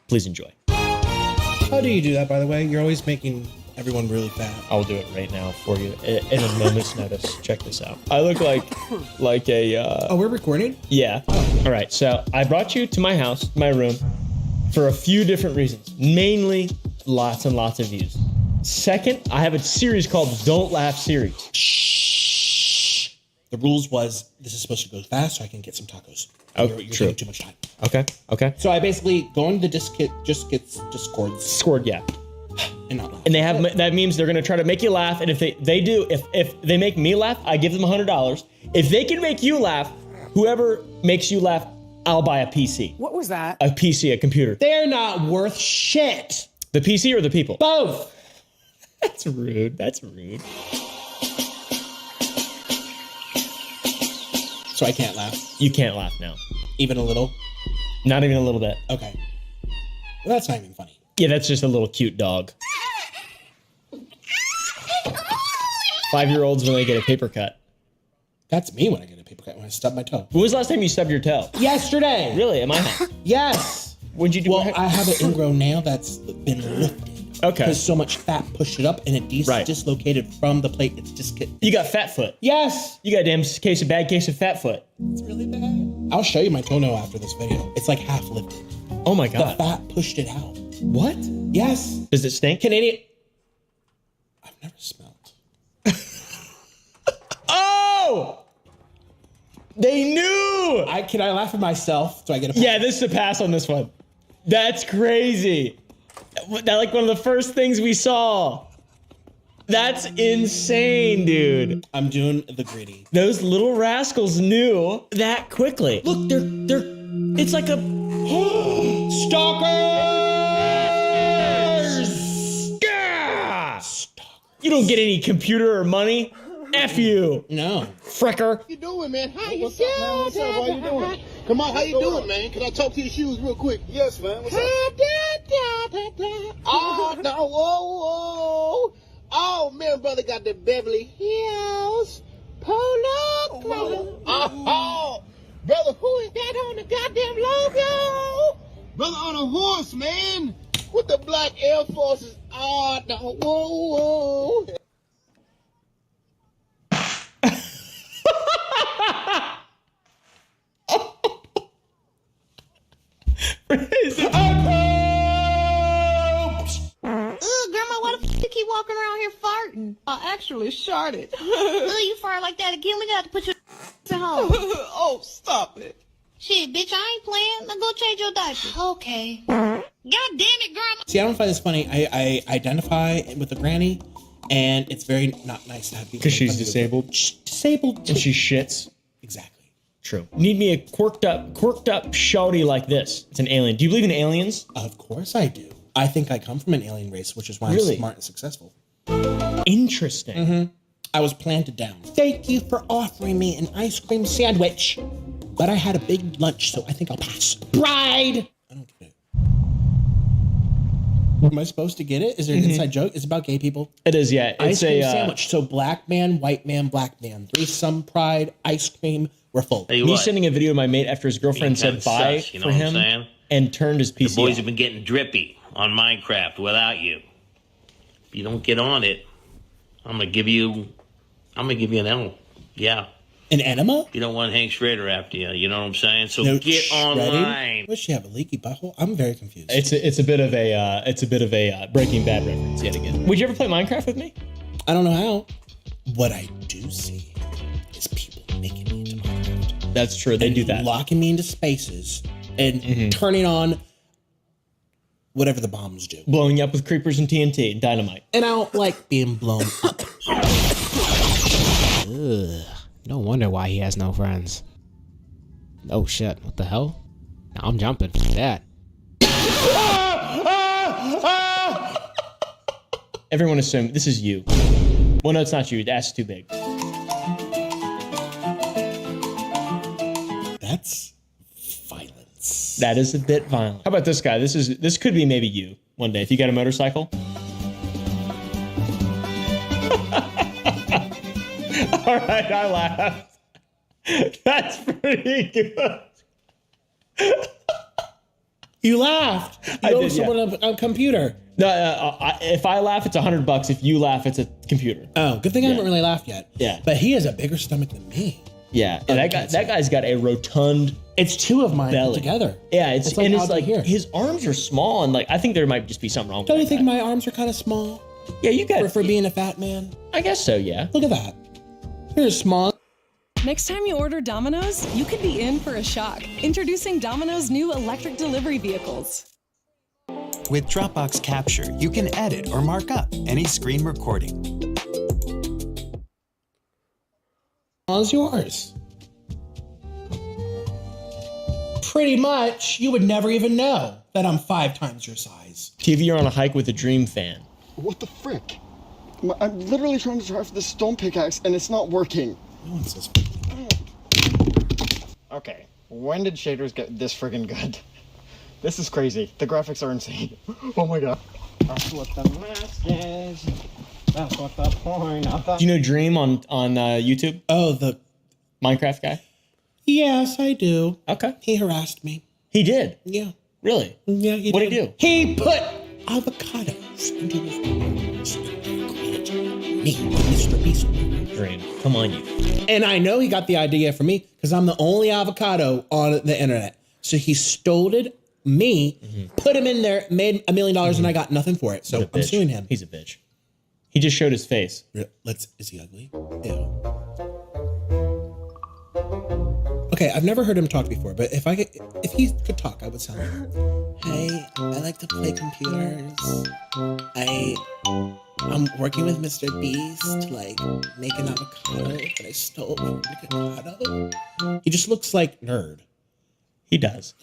Please enjoy. How do you do that, by the way? You're always making everyone really fat. I'll do it right now for you in a moment's notice. Check this out. I look like a... Oh, we're recording? Yeah. All right, so I brought you to my house, my room, for a few different reasons. Mainly, lots and lots of views. Second, I have a series called Don't Laugh Series. Shh. The rules was this is supposed to go fast so I can get some tacos. Oh, you're true. taking too much time. Okay. So I basically go into the Discord. Scored, yeah. And not laugh. And they have that means they're gonna try to make you laugh. And if they make me laugh, I give them $100. If they can make you laugh, whoever makes you laugh, I'll buy a PC. What was that? A PC, a computer. They're not worth shit. The PC or the people? Both. That's rude. So I can't laugh. You can't laugh now. Even a little? Not even a little bit. Okay. Well, that's not even funny. Yeah, that's just a little cute dog. 5-year-olds when they get a paper cut. That's me when I get a paper cut, when I stub my toe. When was the last time you stubbed your toe? Yesterday. Really? At my house? Yes. What'd you do? Well, I have an ingrown nail that's been lifted. Okay. Because so much fat pushed it up and it dislocated from the plate. It's just... You got fat foot. Yes. You got a bad case of fat foot. It's really bad. I'll show you my toenail after this video. It's like half lifted. Oh my God. The fat pushed it out. What? Yes. Does it stink? Canadian. I've never smelled. Oh! They knew! Can I laugh at myself? Do I get a pass? Yeah, this is a pass on this one. That's crazy. That like one of the first things we saw. That's insane, dude. I'm doing the greedy. Those little rascals knew that quickly. Look, they're it's like a stalkers! Yeah! You don't get any computer or money. F you. No. Fricker. How you doing, man? How you doing? What's up? How you doing? Come on, how you doing, man? Can I talk to your shoes real quick? Yes, man. What's up? Oh, no. Whoa. Oh, man, brother got the Beverly Hills Polo clothes. Oh, brother, who is that on the goddamn logo? Brother on a horse, man. With the black Air Forces. Oh, no. Whoa. Grandma, why the f you keep walking around here farting? I actually sharted. You fart like that again, we got to put your at home. Oh, stop it. Shit, bitch, I ain't playing. Now go change your diaper. Okay. God damn it, Grandma. See, I don't find this funny. I identify with the granny, and it's very not nice to have people. Because she's disabled. Disabled. And she shits. Exactly. True. Need me a quirked up shouty like this. It's an alien. Do you believe in aliens? Of course I do. I think I come from an alien race, which is why Really? I'm smart and successful. Interesting. Mm-hmm. I was planted down. Thank you for offering me an ice cream sandwich. But I had a big lunch, so I think I'll pass. Bride! I don't get it. Am I supposed to get it? Is there an inside joke? It's about gay people. It is, yeah. Ice cream sandwich. So black man, white man, black man. Threesome, pride, ice cream. We're full. Me sending a video to my mate after his girlfriend said bye sus, you know for what I'm him saying? and turned his PC The boys off. have been getting drippy on Minecraft without you. If you don't get on it, I'm gonna give you an L. Yeah. An enema? You don't want Hank Schrader after you. You know what I'm saying? So No get shredding? online. Does she have a leaky butthole? I'm very confused. It's a bit of a Breaking Bad reference yet again. Would you ever play Minecraft with me? I don't know how. What I do see is people making me into Minecraft. That's true. They do that. Locking me into spaces and turning on whatever the bombs do. Blowing you up with creepers and TNT and dynamite. And I don't like being blown up. Ugh. No wonder why he has no friends. Oh shit, what the hell? Now I'm jumping. F that. Everyone assume this is you. Well, no, it's not you. The ass is too big. That's violence. That is a bit violent. How about this guy? This could be maybe you one day if you got a motorcycle. All right, I laughed. That's pretty good. You laughed. You owe someone a computer. No, if I laugh, it's $100. If you laugh, it's a computer. Oh, good thing I haven't really laughed yet. Yeah. But he has a bigger stomach than me. Yeah, and that guy's got a rotund. It's two of mine belly. together. Yeah, it's like and it's odd like to hear. his arms are small and like I think there might just be something wrong. Don't you with think my arms are kind of small? Yeah, you got for being a fat man. I guess so. Yeah. Look at that. You're small. Next time you order Domino's, you could be in for a shock. Introducing Domino's new electric delivery vehicles. With Dropbox Capture, you can edit or mark up any screen recording. How's yours? Pretty much. You would never even know that I'm 5 times your size. TV, you're on a hike with a Dream fan. What the frick? I'm literally trying to try for this stone pickaxe and it's not working. No one says. Okay, when did shaders get this friggin' good? This is crazy. The graphics are insane. Oh my god. That's what the mask is. That's what the point of the... Do you know Dream on YouTube? Oh, the Minecraft guy? Yes, I do. Okay. He harassed me. He did? Yeah. Really? Yeah, he What'd did. he do? He put avocados into his me, Mr. Beast, Green. Come on, you. And I know he got the idea from me because I'm the only avocado on the internet. So he stole me, put him in there, made $1 million, and I got nothing for it. So I'm suing him. He's a bitch. He just showed his face. Is he ugly? Ew. Okay, I've never heard him talk before, but if he could talk, I would sound like him. Hey, I like to play computers. I'm working with Mr. Beast to like make an avocado that I stole from Nikocado. He just looks like nerd. He does.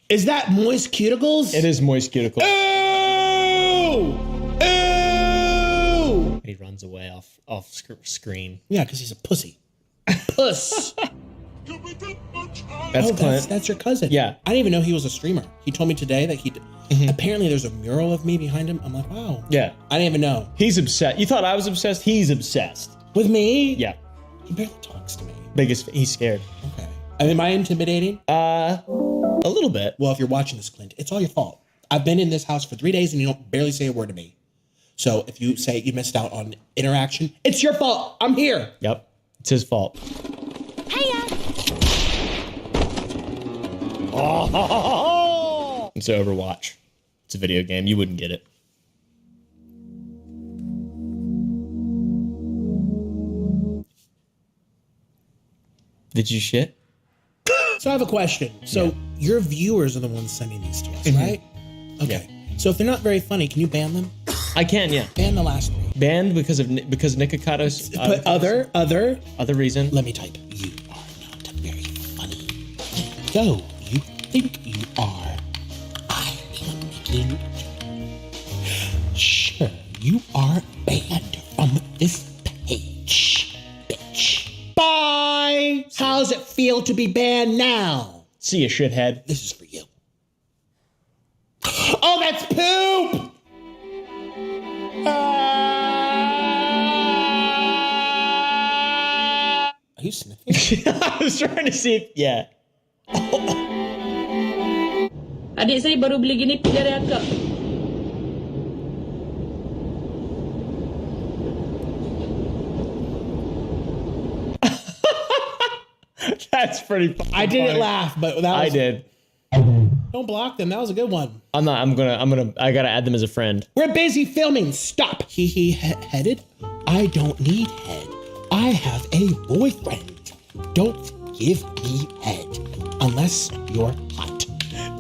Is that Moist Cuticles? It is Moist Cuticles. Ooh! Ooh! He runs away off screen. Yeah, because he's a pussy. Puss. That's Clint. That's your cousin. Yeah. I didn't even know he was a streamer. He told me today that apparently there's a mural of me behind him. I'm like, wow. Yeah. I didn't even know. He's obsessed. You thought I was obsessed? He's obsessed. With me? Yeah. He barely talks to me. He's scared. Okay. Am I intimidating? A little bit. Well, if you're watching this, Clint, it's all your fault. I've been in this house for 3 days and you don't barely say a word to me. So if you say you missed out on interaction, it's your fault. I'm here. Yep. It's his fault. It's Overwatch. It's a video game. You wouldn't get it. Did you shit? So I have a question. So your viewers are the ones sending these to us, right? Okay. So if they're not very funny, can you ban them? I can, yeah. Ban the last three. Banned because Nicocado's. But other reason. Let me type. You are not very funny. Go. You think you are. I am making. Sure, you are banned from this page, bitch. Bye. How's it feel to be banned now? See you, shithead. This is for you. Oh, that's poop. Are you sniffing? I was trying to see if, yeah. Adik saya baru beli gini dari akak. That's pretty funny. I didn't laugh, but that was... I did. Don't block them. That was a good one. I gotta add them as a friend. We're busy filming. Stop. He headed? I don't need head. I have a boyfriend. Don't give me head unless you're hot.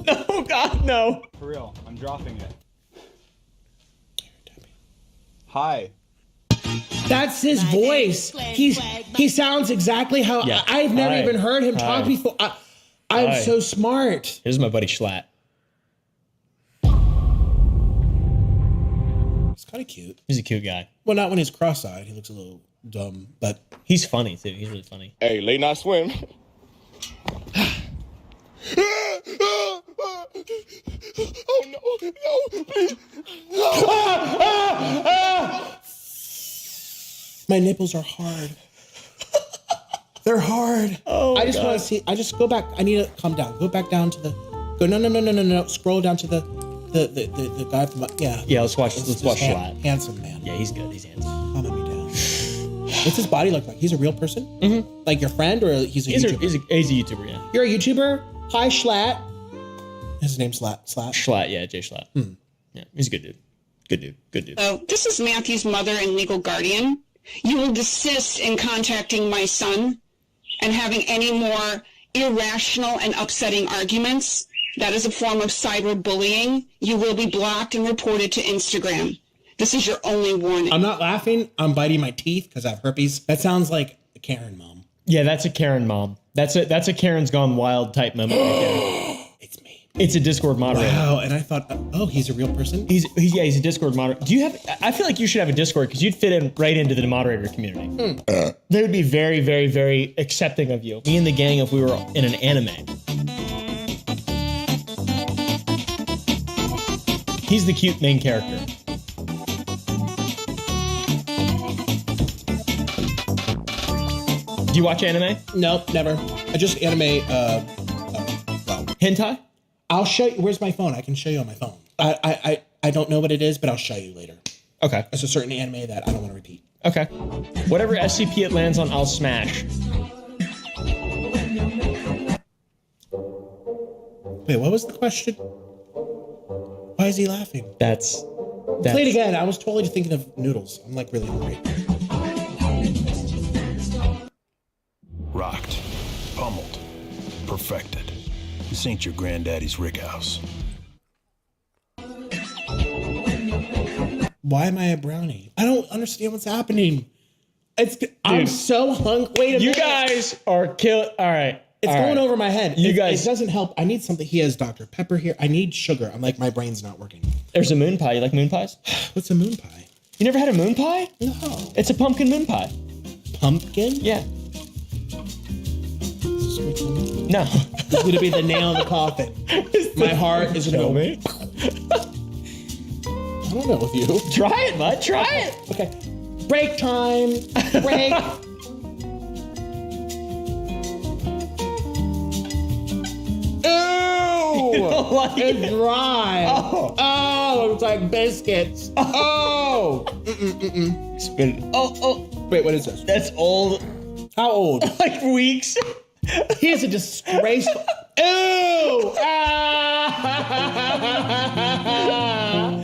No, God, no. For real, I'm dropping it. Hi. That's his voice. He sounds exactly how I've never even heard him talk before. I'm so smart. Here's my buddy Schlatt. He's kind of cute. He's a cute guy. Well, not when he's cross-eyed. He looks a little dumb, but he's funny too. He's really funny. Hey, late night swim. Oh no, please. My nipples are hard. They're hard. Oh, I just want to see. I just go back. I need to calm down. Go back down to the. Go no. Scroll down to the guy from Yeah, let's watch Schlatt. Handsome man. Yeah, he's good. He's handsome. Calm me down. What's his body look like? He's a real person? Mm-hmm. Like your friend, or he's a YouTuber? He's a YouTuber, yeah. You're a YouTuber? Hi, Schlatt. His name's Schlatt. Schlatt, yeah, Jay Schlatt. Yeah, he's a good dude. Good dude. So this is Matthew's mother and legal guardian. You will desist in contacting my son and having any more irrational and upsetting arguments. That is a form of cyberbullying. You will be blocked and reported to Instagram. This is your only warning. I'm not laughing. I'm biting my teeth because I have herpes. That sounds like a Karen mom. Yeah, that's a Karen mom. That's a Karen's Gone Wild type memo right there. It's me. It's a Discord moderator. Wow, and I thought, oh, he's a real person? He's a Discord moderator. I feel like you should have a Discord because you'd fit in right into the moderator community. They would be very, very, very accepting of you. Me and the gang if we were in an anime. He's the cute main character. Do you watch anime? Nope, never. I just anime, hentai? I'll show you. Where's my phone? I can show you on my phone. I don't know what it is, but I'll show you later. Okay. It's a certain anime that I don't want to repeat. Okay. Whatever SCP it lands on, I'll smash. Wait, what was the question? Why is he laughing? That's Play it again. I was totally thinking of noodles. I'm like really hungry. Rocked, pummeled, perfected. This ain't your granddaddy's rig house. Why am I a brownie? I don't understand what's happening. I'm so hungry. Wait a minute. You guys are killing. All right. It's going over my head. You guys. It doesn't help. I need something. He has Dr. Pepper here. I need sugar. I'm like, my brain's not working. There's a moon pie. You like moon pies? What's a moon pie? You never had a moon pie? No. It's a pumpkin moon pie. Pumpkin? Yeah. No. It's going to be the nail in the coffin. My heart is going to go. Me. I don't know if you. Try it, bud. Try it. Okay. Break time. Break. It's dry. Oh, it's like biscuits. Oh. Wait, what is this? That's old. How old? Like weeks. He is a disgraceful. Ew!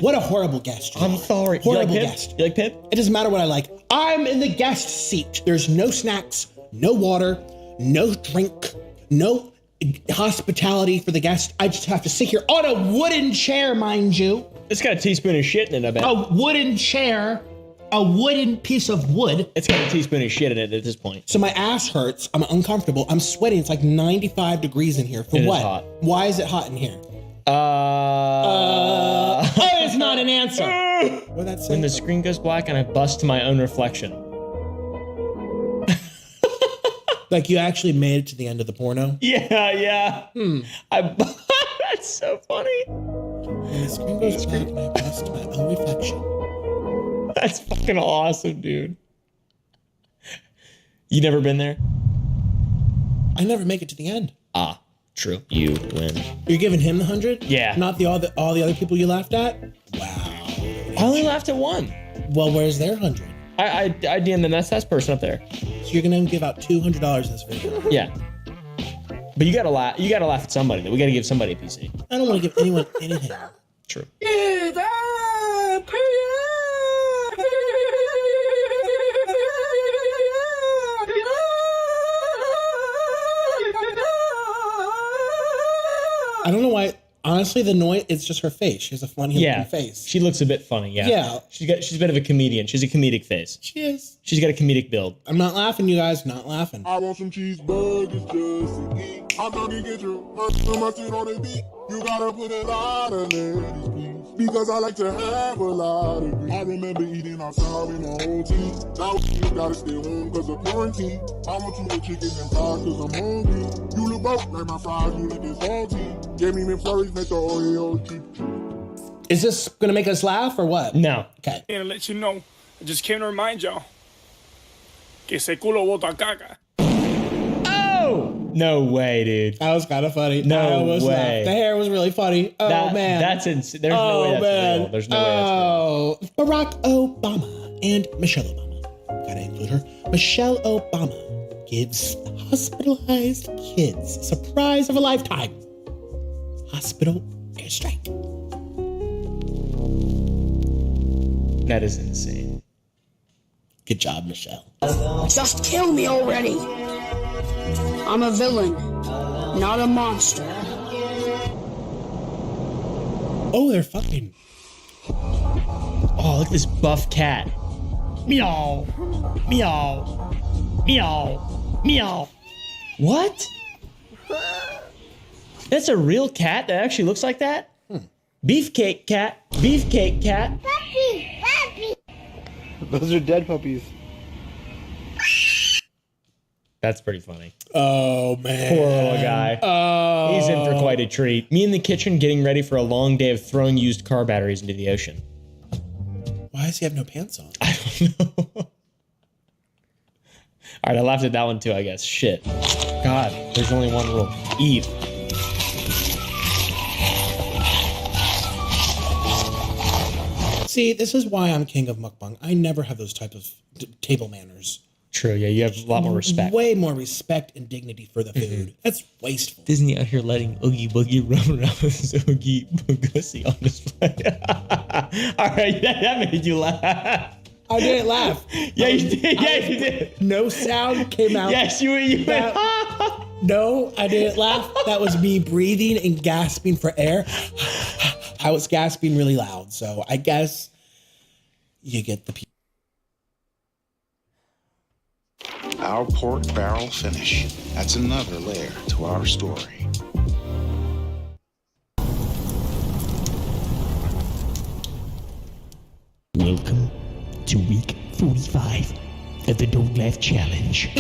What a horrible guest. I'm sorry. Horrible you like guest. You like Pip? It doesn't matter what I like. I'm in the guest seat. There's no snacks, no water, no drink, no hospitality for the guest. I just have to sit here on a wooden chair, mind you. It's got a teaspoon of shit in it, I bet. A wooden chair. A wooden piece of wood. It's got a teaspoon of shit in it at this point. So my ass hurts. I'm uncomfortable. I'm sweating. It's like 95 degrees in here. For It is what? hot. Why is it hot in here? Oh, it's not an answer. What that say? When the screen goes black and I bust to my own reflection. Like you actually made it to the end of the porno? Yeah. That's so funny. When the screen goes black and I bust to my own reflection. That's fucking awesome, dude. You never been there? I never make it to the end. Ah, true. You win. You're giving him the 100? Yeah. Not all the other people you laughed at? Wow. I only laughed at one. Well, where's their 100? I DM'd the Nest person up there. So you're gonna give out $200 in this video? Yeah. But you gotta laugh. You gotta laugh at somebody. Though. We gotta give somebody a PC. I don't want to give anyone anything. True. I don't know why. Honestly, the noise, it's just her face. She has a funny looking face. She looks a bit funny, yeah. Yeah. She's a bit of a comedian. She's a comedic face. She is. She's got a comedic build. I'm not laughing, you guys. Not laughing. I want some cheeseburgers just to eat. I'm gonna get you my shit on the beat. You gotta put a lot of lettuce, please. Because I like to have a lot of grease. I remember eating outside with my whole team. Now you gotta stay home cause of quarantine. I want you with chicken and fries cause I'm hungry. You look broke like my fries, you look this salty. Gave me McFlurries, make the Oreo cheap. Is this gonna make us laugh or what? No. Okay. And to let you know, I just came to remind y'all que ese culo bota caca. Oh! No way, dude. That was kind of funny. No I almost way. laughed. The hair was really funny. Oh, man. That's insane. There's no way that's real. There's no way that's real. Barack Obama and Michelle Obama. Gotta include her. Michelle Obama gives hospitalized kids a surprise of a lifetime. Hospital airstrike. That is insane. Good job, Michelle. Just kill me already. I'm a villain, not a monster. Oh, they're fucking. Oh, look at this buff cat. Meow. Meow. Meow. Meow. What? That's a real cat that actually looks like that? Beefcake cat. Beefcake cat. Puppy, puppy. Those are dead puppies. That's pretty funny. Oh, man. Poor little guy. Oh. He's in for quite a treat. Me in the kitchen getting ready for a long day of throwing used car batteries into the ocean. Why does he have no pants on? I don't know. All right, I laughed at that one too, I guess. Shit. God, there's only one rule. Eve. See, this is why I'm king of mukbang. I never have those type of table manners. True, yeah, you have a lot more respect. Way more respect and dignity for the food. That's wasteful. Disney out here letting Oogie Boogie run around with his Oogie Boogie on display. All right, that made you laugh. I didn't laugh. Yeah, you did. Yeah, you did. No sound came out. Yes, you went. No, I didn't laugh. That was me breathing and gasping for air. I was gasping really loud, so I guess you get the people. Our pork barrel finish. That's another layer to our story. Welcome to week 45 of the Don't Laugh Challenge.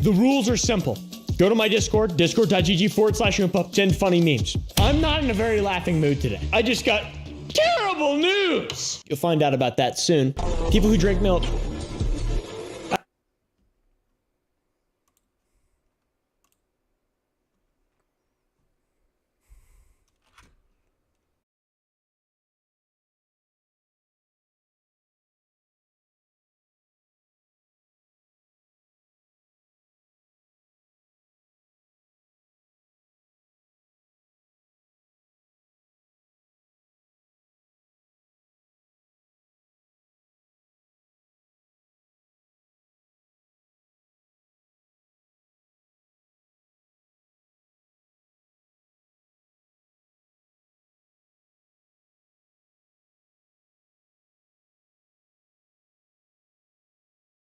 The rules are simple. Go to my Discord, discord.gg/Oompa, send funny memes. I'm not in a very laughing mood today. I just got terrible news. You'll find out about that soon. People who drink milk